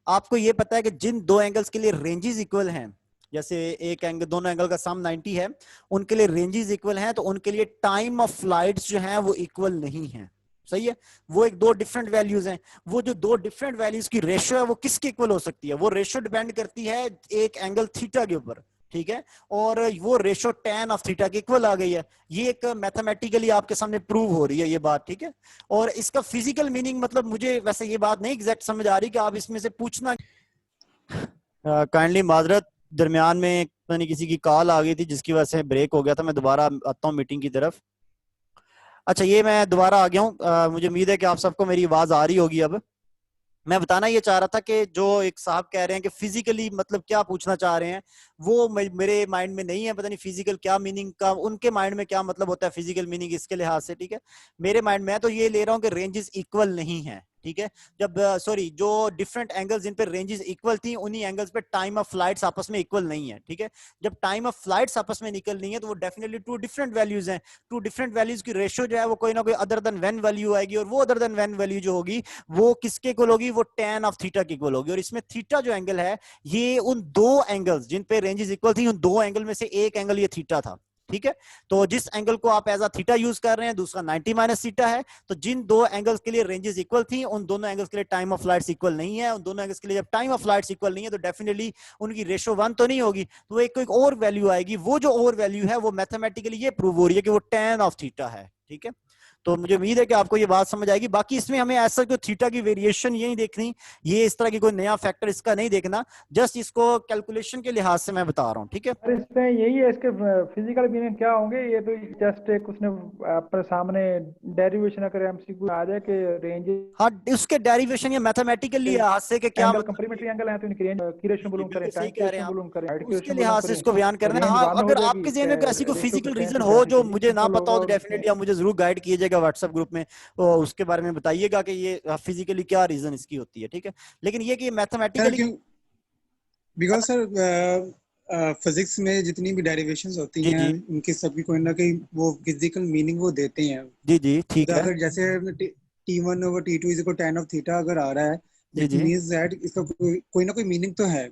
आपको ये पता है कि जिन दो एंगल्स के लिए रेंजेस इक्वल हैं, जैसे एक एंगल, दोनों एंगल का सम 90 है, उनके लिए रेंजेस इक्वल हैं, तो उनके लिए टाइम ऑफ फ्लाइट्स जो हैं वो इक्वल नहीं है, सही है। वो एक दो डिफरेंट वैल्यूज हैं। वो जो दो डिफरेंट वैल्यूज की रेशियो है वो किसके इक्वल हो सकती है? वो रेशियो डिपेंड करती है एक एंगल थीटा के ऊपर, ठीक है, और वो रेशियो tan ऑफ थीटा के इक्वल आ गई है। ये एक मैथमेटिकली आपके सामने प्रूव हो रही है ये बात, ठीक है। और इसका फिजिकल मीनिंग, मतलब मुझे वैसे ये बात नहीं एग्जैक्ट समझ आ रही कि आप इसमें से पूछना। काइंडली माजरत, दरमियान में पता नहीं किसी की कॉल आ गई थी जिसकी वजह से ब्रेक हो गया था। मैं दोबारा आता हूँ मीटिंग की तरफ। अच्छा, ये मैं दोबारा आ गया हूँ। मुझे उम्मीद है कि आप सबको मेरी आवाज आ रही होगी अब। मैं बताना ये चाह रहा था कि जो एक साहब कह रहे हैं कि फिजिकली मतलब क्या पूछना चाह रहे हैं, वो मेरे माइंड में नहीं है, पता नहीं फिजिकल क्या मीनिंग का उनके माइंड में क्या मतलब होता है फिजिकल मीनिंग इसके लिहाज से, ठीक है। मेरे माइंड में तो ये ले रहा हूँ कि रेंजेस इक्वल नहीं है, ठीक है। जब सॉरी जो डिफरेंट एंगल्स जिन पे रेंजेस इक्वल थी उन्हीं एंगल्स पे टाइम ऑफ फ्लाइट्स आपस में इक्वल नहीं है, ठीक है। जब टाइम ऑफ फ्लाइट्स आपस में इक्वल नहीं है तो वो डेफिनेटली टू डिफरेंट वैल्यूज हैं। टू डिफरेंट वैल्यूज की रेशियो जो है वो कोई ना कोई अदर देन वन वैल्यू आएगी, और वो अदर देन वन वैल्यू जो होगी वो किसके इक्वल होगी, वो tan ऑफ थीटा की इक्वल होगी। और इसमें थीटा जो एंगल है ये उन दो एंगल्स जिन पे रेंजेस इक्वल थी उन दो एंगल में से एक एंगल ये थीटा था, ठीक है। तो जिस एंगल को आप एज अ थीटा यूज कर रहे हैं दूसरा 90 माइनस थीटा है, तो जिन दो एंगल्स के लिए रेंजेस इक्वल थी उन दोनों एंगल्स के लिए टाइम ऑफ फ्लाइट्स इक्वल नहीं है। उन दोनों एंगल्स के लिए जब टाइम ऑफ फ्लाइट्स इक्वल नहीं है तो डेफिनेटली उनकी रेशियो 1 तो नहीं होगी, तो एक कोई और वैल्यू आएगी। वो जो और वैल्यू है वो मैथमेटिकली ये प्रूव हो रही है कि वो tan ऑफ थीटा है, ठीक है। तो मुझे उम्मीद है कि आपको ये बात समझ आएगी। बाकी इसमें हमें ऐसा कोई थीटा की वेरिएशन ये नहीं देखनी, ये इस तरह की कोई नया फैक्टर इसका नहीं देखना, जस्ट इसको कैलकुलेशन के लिहाज से मैं बता रहा हूँ, ठीक है।
सर इसमें यही है, इसके फिजिकल मीनिंग क्या होंगे? ये तो जस्ट एक उसने अपने सामने डेरिवेशन अगर एमसीक्यू आ जाए कि रेंज
हाँ, उसके डेरिवेशन या मैथमेटिकली लिहाज से कि क्या
एंगल
मतलब,
कंप्लीमेंट्री एंगल है तो इनकी रेंज क्यूरेशन
जी,
मालूम करें,
बिल्कुल सही
टाइम
कह रहे
क्यूरेशन
हैं आप,
मालूम करें, हाइट
उसके
क्यूरेशन मालूम
लिहाज से
करें,
इसको बयान
तो
करना है।
रेंज
हाँ,
1 हो
अगर
जाएगी
आपके जहन में कोई ऐसी कोई
रेशियो
फिजिकल
टू
रीजन
10
हो जो
बेसिकली
मुझे ना
इक्वल
पता
होगा
हो तो
और
डेफिनेटली आप मुझे जरूर गाइड कीजिएगा व्हाट्सएप ग्रुप में, तो उसके बारे में बताइएगा कि ये फिजिकली क्या रीजन इसकी होती है, ठीक है। लेकिन ये कि
सर
मैथमेटिकली,
क्यों, बिकॉज सर फिजिक्स में जितनी भी डेरिवेशंस होती
जी
हैं
जी
उनकी सबकी कोई ना कोई वो फिजिकल मीनिंग वो देते हैं।
जी जी, ठीक
तो
है,
अगर जैसे T1 over T2 is equal tan of theta अगर आ रहा है,
जी
इट
जी।
मींस दैट इसका कोई ना कोई मीनिंग तो है,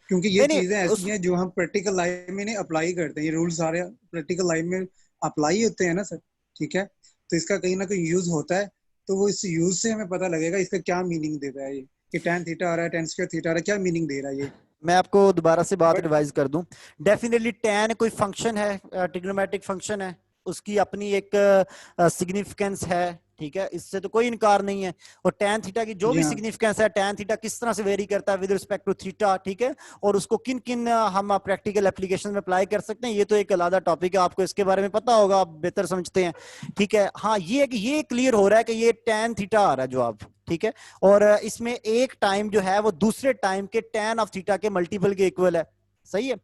क्योंकि ये
नहीं नहीं,
चीजें
उस
ऐसी हैं जो हम प्रैक्टिकल लाइफ में नहीं अप्लाई करते हैं। ये रूल सारे प्रैक्टिकल लाइफ में अप्लाई होते हैं ना सर, ठीक है। तो इसका कहीं ना कहीं यूज होता है, तो वो इस यूज से हमें पता लगेगा इसका क्या मीनिंग देता है, ये कि tan थीटा आ रहा है, tan स्क्वायर थीटा आ रहा है, क्या मीनिंग दे रहा है ये।
मैं आपको दोबारा से बात
बट
रिवाइज कर दूं। डेफिनेटली tan कोई फंक्शन है, ट्रिग्नोमेट्रिक फंक्शन है, उसकी अपनी एक सिग्निफिकेंस है, ठीक है, इससे तो कोई इनकार नहीं है। और tan थीटा की जो
जी
भी
हाँ।
सिग्निफिकेंस है, tan थीटा किस तरह से वेरी करता है विद रिस्पेक्ट टू थीटा, ठीक है, और उसको किन किन हम प्रैक्टिकल एप्लीकेशन में अप्लाई कर सकते हैं, ये तो एक अलग टॉपिक है, आपको इसके बारे में पता होगा, आप बेहतर समझते हैं, ठीक है। हाँ, ये कि ये क्लियर हो रहा है कि ये tan थीटा आ रहा है जवाब, ठीक है। और इसमें एक टाइम जो है वो दूसरे टाइम के tan ऑफ थीटा के मल्टीपल के इक्वल है, सही है।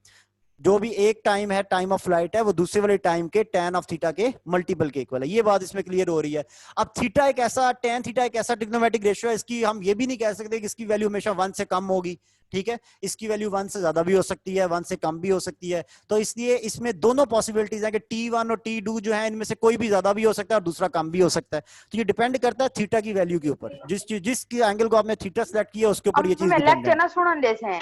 जो भी एक टाइम है, टाइम ऑफ फ्लाइट है, वो दूसरे वाले टाइम के tan ऑफ थीटा के मल्टीपल के इक्वल है, ये बात इसमें क्लियर हो रही है। अब थीटा एक ऐसा tan थीटा एक ऐसा ट्रिग्नोमेट्रिक रेशियो है, इसकी हम ये भी नहीं कह सकते कि इसकी वैल्यू हमेशा 1 से कम होगी, ठीक है। इसकी वैल्यू 1 से ज्यादा भी हो सकती है, 1 से कम भी हो सकती है। तो इसलिए इसमें दोनों पॉसिबिलिटीज है कि T1 और T2 जो है इनमें से कोई भी ज्यादा भी हो सकता है और दूसरा कम भी हो सकता है। तो ये डिपेंड करता है थीटा की वैल्यू के ऊपर, जिस एंगल को आपने थीटा सेलेक्ट किया उसके ऊपर ये चीज
मैं
डिपेंडेंट
लेक्चर
है।
ना सुनन देसे हैं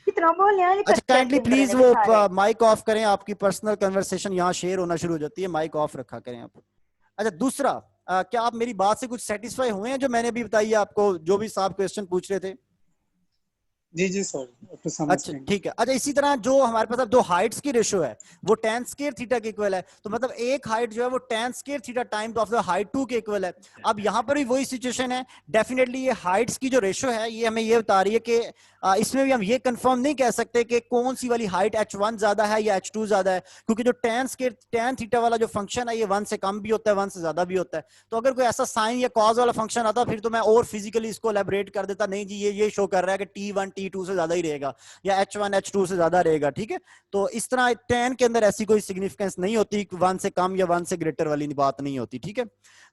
कितना बोल यार
अच्छा, काइंडली प्लीज वो माइक ऑफ करें, आपकी पर्सनल कन्वर्सेशन यहाँ शेयर होना शुरू हो जाती है, माइक ऑफ रखा करें आप। अच्छा, दूसरा, क्या आप मेरी बात से कुछ सेटिस्फाई हुए हैं जो मैंने अभी बताई है आपको, जो भी साहब क्वेश्चन पूछ रहे थे?
जी जी सर, तो समझ
अच्छा, ठीक है। अच्छा, इसी तरह जो हमारे पास अब दो हाइट्स की रेशियो है वो tan स्क्वायर थीटा के इक्वल है, तो मतलब एक हाइट जो है वो tan square theta times of the height 2 के इक्वल है। अब यहाँ पर भी वही सिचुएशन है, डेफिनेटली ये हाइट्स की जो रेशियो है ये हमें ये बता रही है कि इसमें भी हम ये कंफर्म नहीं कह सकते कि कौन सी वाली हाइट h1 ज्यादा है या h2 ज्यादा है, क्योंकि जो tan थीटा वाला जो फंक्शन है ये 1 से कम भी होता है, 1 से ज्यादा भी होता है। तो अगर कोई ऐसा साइन या कॉज वाला फंक्शन आता फिर तो मैं और फिजिकली इसको एलैबोरेट कर देता, नहीं जी ये शो कर रहा है कि T1 T2 से ज्यादा ही रहेगा या H1 H2 से ज्यादा रहेगा, ठीक है। तो इस तरह tan के अंदर ऐसी कोई सिग्निफिकेंस नहीं होती, 1 से कम या 1 से ग्रेटर वाली बात नहीं होती, ठीक है।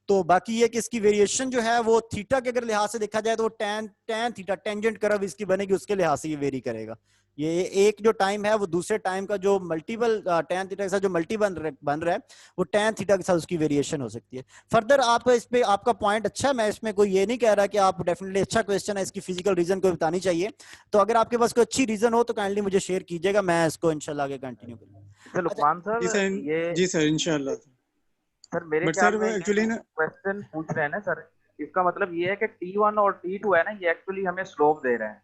तो बाकी ये कि इसकी वेरिएशन जो है वो थीटा के अगर लिहाज से देखा जाए तो tan थीटा टेंजेंट कर्व इसकी बनेगी, उसके लिहाज से ये वेरी करेगा। ये एक जो टाइम है वो दूसरे टाइम का जो मल्टीपल tan थीटा के साथ जो मल्टी बन रहा है वो tan थीटा के साथ उसकी वेरिएशन हो सकती है। फर्दर आप इस पे आपका पॉइंट अच्छा है, मैं इसमें कोई ये नहीं कह रहा कि आप डेफिनेटली अच्छा क्वेश्चन है, इसकी फिजिकल रीजन को बतानी चाहिए। तो अगर आपके पास कोई अच्छी रीजन हो तो काइंडली मुझे शेयर कीजिएगा, मैं इसको इंशाल्लाह आगे कंटिन्यू करूंगा।
सर लुकमान
जी
सर,
सर,
ये
जी सर इंशाल्लाह।
सर मेरे
बट
ख्याल
सर
में
एक्चुअली
ये
ना,
क्वेश्चन पूछ रहे हैं ना सर, इसका मतलब ये है कि T1 और T2 है ना, ये एक्चुअली हमें स्लोप दे रहे हैं।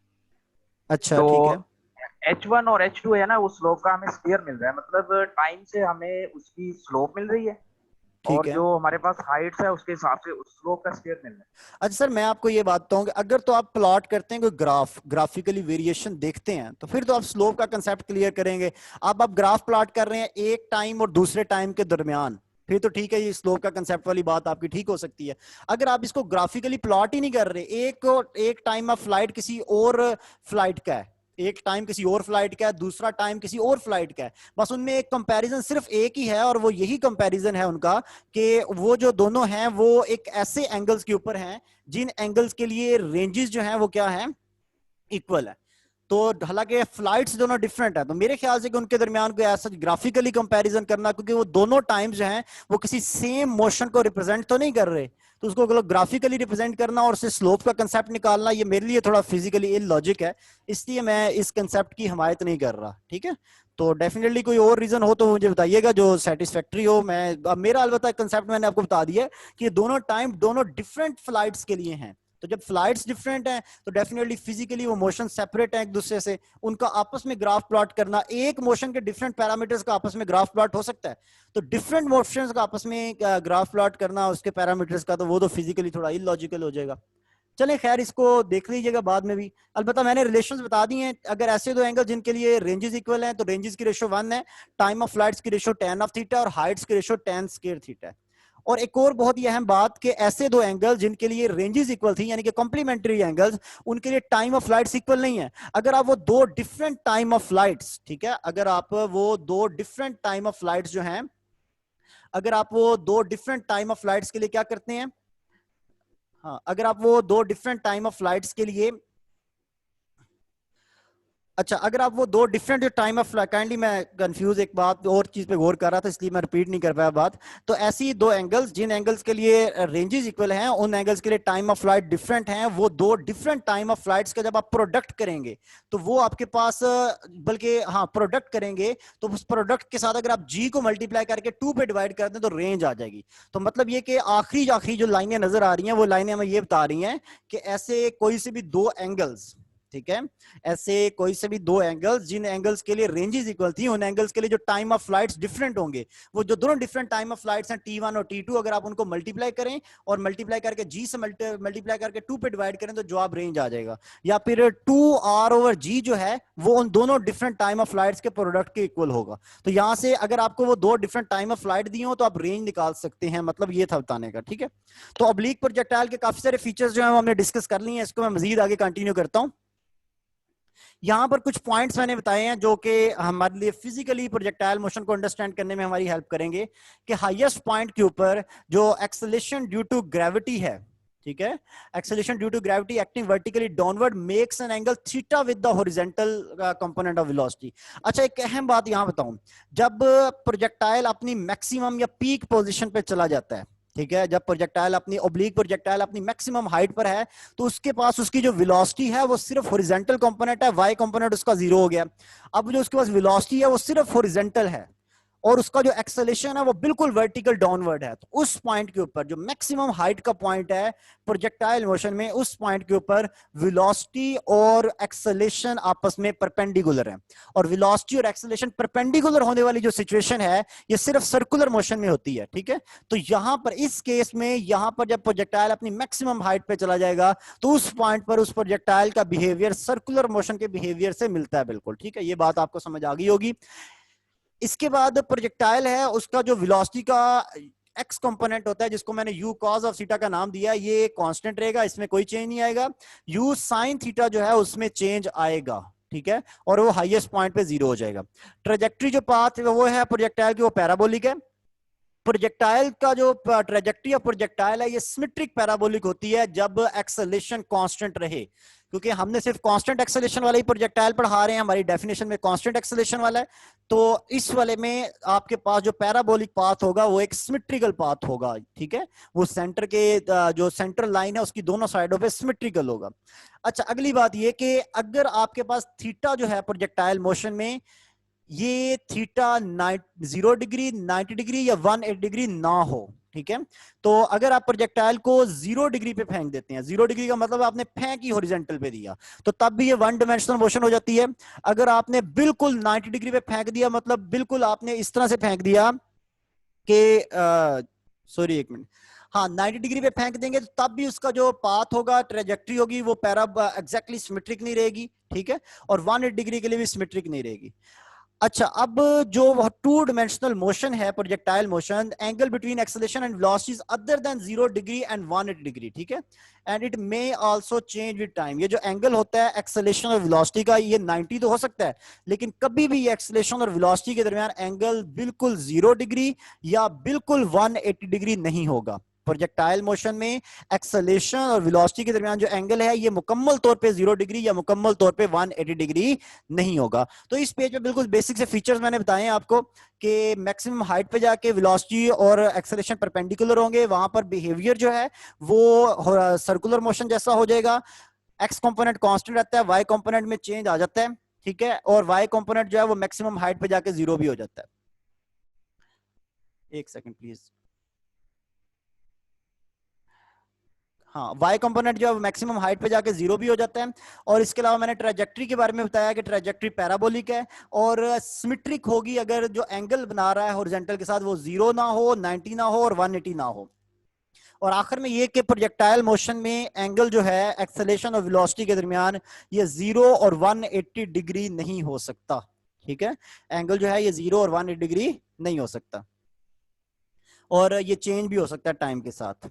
अच्छा,
तो
ठीक है,
H1 और H2 है ना, वो स्लोप का हमें स्क्वायर मिल रहा है, मतलब टाइम से हमें उसकी स्लोप मिल रही है,
ठीक
और
है।
जो हमारे पास हाइट्स है उसके हिसाब से उस स्लोप का स्क्वायर मिल रहा है।
अच्छा सर, मैं आपको ये बात बताऊं कि अगर तो आप प्लॉट करते हैं कोई ग्राफिकली वेरिएशन देखते हैं तो फिर तो आप स्लोप का कंसेप्ट क्लियर करेंगे। अब आप ग्राफ प्लॉट कर रहे हैं एक टाइम और दूसरे टाइम के दरमियान, फिर तो ठीक है, ये स्लोप का कंसेप्ट वाली बात आपकी ठीक हो सकती है। अगर आप इसको ग्राफिकली प्लॉट ही नहीं कर रहे, एक टाइम ऑफ फ्लाइट किसी और फ्लाइट का है, एक टाइम किसी और फ्लाइट का है, दूसरा टाइम किसी और फ्लाइट का है, बस उनमें एक कंपैरिजन सिर्फ एक ही है, और वो यही कंपैरिजन है उनका कि वो जो दोनों हैं वो एक ऐसे एंगल्स के ऊपर हैं जिन एंगल्स के लिए रेंजेस जो हैं वो क्या है, इक्वल है। तो हालांकि फ्लाइट्स दोनों डिफरेंट है, तो मेरे ख्याल से कि उनके दरमियान कोई ऐसा ग्राफिकली कंपैरिजन करना, क्योंकि वो दोनों टाइम्स जो हैं वो किसी सेम मोशन को रिप्रेजेंट तो नहीं कर रहे, तो उसको ग्राफिकली रिप्रेजेंट करना और उससे स्लोप का कंसेप्ट निकालना, ये मेरे लिए थोड़ा फिजिकली इलॉजिक है, इसलिए मैं इस कंसेप्ट की हिमायत नहीं कर रहा। ठीक है, तो डेफिनेटली कोई और रीजन हो तो मुझे बताइएगा जो सेटिस्फैक्टरी हो। मैं मेरा अलबत्ता कंसेप्ट मैंने आपको बता दिया कि दोनों टाइम दोनों डिफरेंट फ्लाइट्स के लिए हैं, तो जब फ्लाइट्स डिफरेंट हैं तो डेफिनेटली फिजिकली वो मोशन सेपरेट है एक दूसरे से, उनका आपस में ग्राफ प्लॉट करना, एक मोशन के डिफरेंट पैरामीटर्स का आपस में ग्राफ प्लॉट हो सकता है, तो डिफरेंट मोशंस का आपस में ग्राफ प्लॉट करना उसके पैरामीटर्स का, तो वो तो फिजिकली थोड़ा इलॉजिकल हो जाएगा। चलें खैर, इसको देख लीजिएगा बाद में भी। अलबत्ता मैंने रिलेशंस बता दी हैं, अगर ऐसे दो एंगल जिनके लिए रेंजेस इक्वल हैं तो रेंजेस की रेशो 1 है, टाइम ऑफ फ्लाइट्स की रेशो tan ऑफ थीटा और हाइट्स की रेशो tan स्क्वायर थीटा है। और एक और बहुत ही अहम बात कि ऐसे दो एंगल जिनके लिए रेंजेस इक्वल थी, यानी कि कॉम्प्लीमेंट्री एंगल्स, उनके लिए टाइम ऑफ फ्लाइट्स इक्वल नहीं है। अगर आप वो दो डिफरेंट टाइम ऑफ फ्लाइट्स, ठीक है, अगर आप वो दो डिफरेंट टाइम ऑफ फ्लाइट्स जो हैं, अगर आप वो दो डिफरेंट टाइम ऑफ फ्लाइट्स के लिए क्या करते हैं, हाँ, अगर आप वो दो डिफरेंट टाइम ऑफ फ्लाइट्स के लिए, अच्छा, अगर आप वो दो different time of flight, kindly मैं कंफ्यूज एक बात और चीज पे गौर कर रहा था इसलिए मैं रिपीट नहीं कर पाया बात, तो ऐसी दो एंगल्स जिन एंगल्स के लिए रेंजेस इक्वल हैं उन एंगल्स के लिए टाइम ऑफ फ्लाइट डिफरेंट हैं, वो दो डिफरेंट टाइम ऑफ फ्लाइट्स का जब आप प्रोडक्ट करेंगे तो वो आपके पास, बल्कि हाँ प्रोडक्ट करेंगे तो उस प्रोडक्ट के साथ अगर आप जी को मल्टीप्लाई करके 2 पे डिवाइड कर दें तो रेंज आ जाएगी। तो मतलब ये कि आखिरी जो लाइनें नजर आ रही हैं वो लाइनें हमें ये बता रही हैं कि ऐसे कोई से भी दो एंगल्स, ठीक है, ऐसे कोई से भी दो एंगल्स जिन एंगल्स के लिए रेंजेस इक्वल थी उन एंगल्स के लिए जो टाइम ऑफ फ्लाइट्स डिफरेंट होंगे, वो जो दोनों डिफरेंट टाइम ऑफ फ्लाइट्स हैं T1 और T2, अगर आप उनको मल्टीप्लाई करें और मल्टीप्लाई करके जी से मल्टीप्लाई करके 2 पे डिवाइड करें तो जवाब रेंज आ जाएगा। या फिर 2R/G जो है वो उन दोनों डिफरेंट टाइम ऑफ फ्लाइट्स के प्रोडक्ट के इक्वल होगा। तो यहां से अगर आपको वो दो डिफरेंट टाइम ऑफ फ्लाइट दी हो तो आप रेंज निकाल सकते हैं, मतलब ये था बताने का। ठीक है, तो ऑब्लिक प्रोजेक्टाइल के काफी सारे फीचर्स जो है हमने डिस्कस कर लिए हैं, इसको मैं मजीद आगे कंटिन्यू करता हूं। यहां पर कुछ पॉइंट्स मैंने बताए हैं जो कि हमारे लिए फिजिकली प्रोजेक्टाइल मोशन को अंडरस्टैंड करने में हमारी हेल्प करेंगे, कि हाईएस्ट पॉइंट के ऊपर जो एक्सेलरेशन ड्यू टू ग्रेविटी है, ठीक है, acceleration due to gravity acting vertically downward makes an angle theta with the horizontal component of velocity. अच्छा, एक अहम बात यहां बताऊं, जब प्रोजेक्टाइल अपनी मैक्सिमम या पीक पोजीशन पे चला जाता है, ठीक है, जब प्रोजेक्टाइल अपनी ऑब्लिक प्रोजेक्टाइल अपनी मैक्सिमम हाइट पर है तो उसके पास उसकी जो वेलोसिटी है वो सिर्फ हॉरिजॉन्टल कंपोनेंट है, वाई कंपोनेंट उसका 0 हो गया। अब जो उसके पास वेलोसिटी है वो सिर्फ हॉरिजॉन्टल है और उसका जो एक्सेलरेशन है वो बिल्कुल वर्टिकल डाउनवर्ड है। तो उस पॉइंट के ऊपर जो मैक्सिमम हाइट का पॉइंट है प्रोजेक्टाइल मोशन में, उस पॉइंट के ऊपर वेलोसिटी और एक्सेलरेशन आपस में परपेंडिकुलर है, और वेलोसिटी और एक्सेलरेशन परपेंडिकुलर होने वाली जो सिचुएशन है ये सिर्फ सर्कुलर मोशन में होती है। ठीक है, तो यहां पर इस केस में यहां पर जब प्रोजेक्टाइल अपनी मैक्सिमम हाइट पे चला जाएगा तो उस पॉइंट पर उस प्रोजेक्टाइल का बिहेवियर सर्कुलर मोशन के बिहेवियर से मिलता है। बिल्कुल ठीक है, ये बात आपको समझ आ गई होगी। इसके बाद प्रोजेक्टाइल है, उसका जो वेलोसिटी का एक्स कंपोनेंट होता है जिसको मैंने u cos ऑफ थीटा का नाम दिया, ये कांस्टेंट रहेगा, इसमें कोई चेंज नहीं आएगा। u sin थीटा जो है उसमें चेंज आएगा, ठीक है, और वो हाईएस्ट पॉइंट पे 0 हो जाएगा। ट्रेजेक्टरी जो पाथ है वो है प्रोजेक्टाइल की, वो पैराबोलिक है। प्रोजेक्टाइल का जो ट्रेजेक्टरी ऑफ प्रोजेक्टाइल है ये सिमेट्रिक पैराबोलिक होती है जब एक्सेलरेशन कांस्टेंट रहे, क्योंकि हमने सिर्फ कांस्टेंट एक्सेलरेशन वाला ही प्रोजेक्टाइल पढ़ा रहे हैं, हमारी डेफिनेशन में कांस्टेंट एक्सेलरेशन वाला है, तो इस वाले में आपके पास जो पैराबोलिक पाथ होगा वो एक सिमेट्रिकल पाथ होगा। ठीक है, वो सेंटर के जो सेंट्रल लाइन है उसकी दोनों साइडों पे सिमेट्रिकल होगा। अच्छा, अगली बात ये कि अगर आपके पास थीटा जो है प्रोजेक्टाइल मोशन में ये थीटा 0 डिग्री, 90 डिग्री या 180 डिग्री ना हो, ठीक है, तो अगर आप प्रोजेक्टाइल को 0 डिग्री पे फेंक देते हैं, 0 डिग्री का मतलब आपने फेंक ही हॉरिजॉन्टल पे दिया, तो तब भी ये 1 डायमेंशनल मोशन हो जाती है। अगर आपने बिल्कुल 90 डिग्री पे फेंक दिया, मतलब बिल्कुल आपने इस तरह से फेंक दिया कि सॉरी एक मिनट, हाँ 90 डिग्री पे फेंक देंगे तो तब भी उसका जो पाथ होगा, ट्रेजेक्टरी होगी, वो एग्जैक्टली सिमेट्रिक नहीं रहेगी। ठीक है, और 180 डिग्री के लिए भी सिमेट्रिक नहीं रहेगी। अच्छा, अब जो टू डिमेंशनल मोशन है, projectile motion, angle between acceleration and velocities other than 0 degree and 180 degree, ठीक है, and it may also change with time. ये जो एंगल होता है एक्सेलरेशन और वेलोसिटी का, ये 90 तो हो सकता है, लेकिन कभी भी ये एक्सेलरेशन और वेलोसिटी के दरमियान एंगल बिल्कुल 0 डिग्री या बिल्कुल 180 डिग्री नहीं होगा। प्रोजेक्टाइल मोशन में एक्सेलरेशन और वेलोसिटी के दरमियान जो एंगल है ये मुकम्मल तौर पे 0 डिग्री या मुकम्मल तौर पे 180 डिग्री नहीं होगा। तो इस पेज पे बिल्कुल बेसिक से फीचर्स मैंने बताए हैं आपको कि मैक्सिमम हाइट पे जाके वेलोसिटी और एक्सेलरेशन परपेंडिकुलर होंगे, वहां पर बिहेवियर जो है वो सर्कुलर मोशन जैसा हो जाएगा। एक्स कंपोनेंट कांस्टेंट रहता है, वाई कंपोनेंट में चेंज आ जाता है, ठीक है, और वाई कंपोनेंट जो है वो मैक्सिमम हाइट पे जाके 0 भी हो जाता है। एक सेकंड प्लीज। हाँ, y कंपोनेंट जो है मैक्सिमम हाइट पे जाके 0 भी हो जाता है। और इसके अलावा मैंने ट्रेजेक्ट्री के बारे में बताया कि ट्रेजेक्ट्री पैराबोलिक है और सिमेट्रिक होगी। अगर जो एंगल बना रहा है हॉरिजॉन्टल के साथ वो 0 ना हो, 90 ना हो और 180 ना हो। और आखिर में ये कि प्रोजेक्टाइल मोशन में एंगल जो है एक्सेलरेशन और वेलोसिटी के दरमियान ये 0 और 180 डिग्री नहीं हो सकता, ठीक है, एंगल जो है ये 0 और 180 डिग्री नहीं हो सकता और ये चेंज भी हो सकता है टाइम के साथ।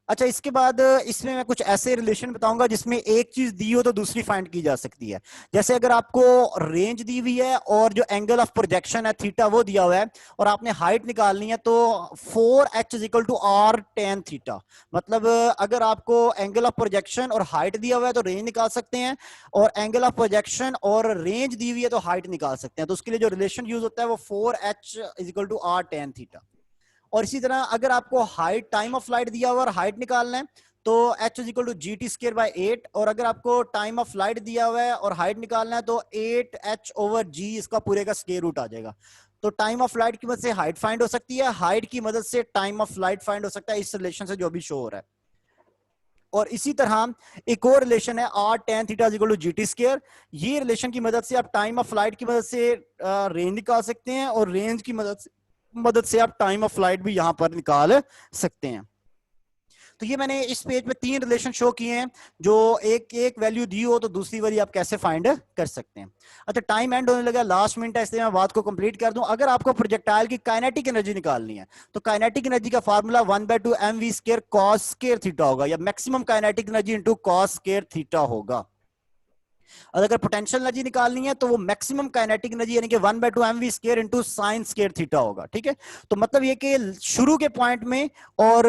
अच्छा, इसके बाद इसमें मैं कुछ ऐसे रिलेशन बताऊंगा जिसमें एक चीज दी हो तो दूसरी फाइंड की जा सकती है। जैसे अगर आपको रेंज दी हुई है और जो एंगल ऑफ प्रोजेक्शन है थीटा वो दिया हुआ है और आपने हाइट निकालनी है तो 4h = r tan थीटा। मतलब अगर आपको एंगल ऑफ प्रोजेक्शन और हाइट दिया हुआ है तो रेंज निकाल सकते हैं, और एंगल ऑफ प्रोजेक्शन और रेंज दी हुई है तो हाइट निकाल सकते हैं। तो उसके लिए जो रिलेशन यूज होता है वो 4h = r tan थीटा। और इसी तरह अगर आपको हाइट टाइम ऑफ फ्लाइट दिया हुआ और हाइट निकालना है तो h = gt²/8, और अगर आपको टाइम ऑफ फ्लाइट दिया हुआ है और हाइट निकालना है तो 8h/g इसका पूरे का स्क्वायर रूट आ जाएगा। तो टाइम ऑफ फ्लाइट की मदद से हाइट फाइंड हो सकती है, हाइट की मदद से टाइम ऑफ फ्लाइट फाइंड हो सकता है, इस रिलेशन से जो भी शो हो रहा है। और इसी तरह एक और रिलेशन है r tan थीटा = gt²। ये रिलेशन की मदद से आप टाइम ऑफ फ्लाइट की मदद से रेंज निकाल सकते हैं और रेंज की मदद से आप टाइम ऑफ फ्लाइट भी यहां पर निकाल सकते हैं। तो ये मैंने इस पेज में 3 रिलेशन शो किए हैं जो एक एक वैल्यू दी हो तो दूसरी वाली आप कैसे फाइंड कर सकते हैं। अच्छा, टाइम एंड होने लगा, लास्ट मिनट है इसलिए मैं बात को कंप्लीट कर दूं। अगर आपको प्रोजेक्टाइल की काइनेटिक एनर्जी निकालनी है तो काइनेटिक एनर्जी का फार्मूला 1/2 mv² cos² थीटा होगा, या maximum kinetic energy into cos² theta होगा। और अगर पोटेंशियल एनर्जी निकालनी है तो वो मैक्सिमम काइनेटिक एनर्जी यानी कि 1/2 mv² इनटू sin² थीटा होगा, ठीक है। तो मतलब ये कि शुरू के पॉइंट में और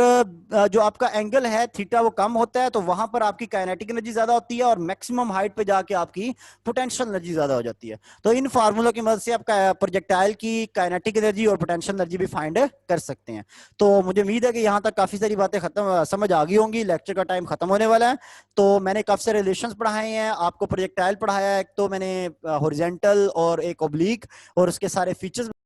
जो आपका एंगल है थीटा वो कम होता है तो वहां पर आपकी काइनेटिक एनर्जी ज्यादा होती है और मैक्सिमम हाइट पे जाके आपकी पोटेंशियल एनर्जी ज्यादा हो जाती है। तो इन फार्मूलों की मदद से आप प्रोजेक्टाइल की काइनेटिक एनर्जी और पोटेंशियल एनर्जी भी फाइंड कर सकते हैं। तो मुझे उम्मीद है कि यहाँ तक काफी सारी बातें खत्म समझ आ गई होंगी। लेक्चर का टाइम खत्म होने वाला है, तो मैंने काफी सारे रिलेशंस पढ़ाए हैं आपको, प्रोजेक्टाइल पढ़ाया है, एक तो मैंने हॉरिजॉन्टल और एक ओब्लिक, और उसके सारे फीचर्स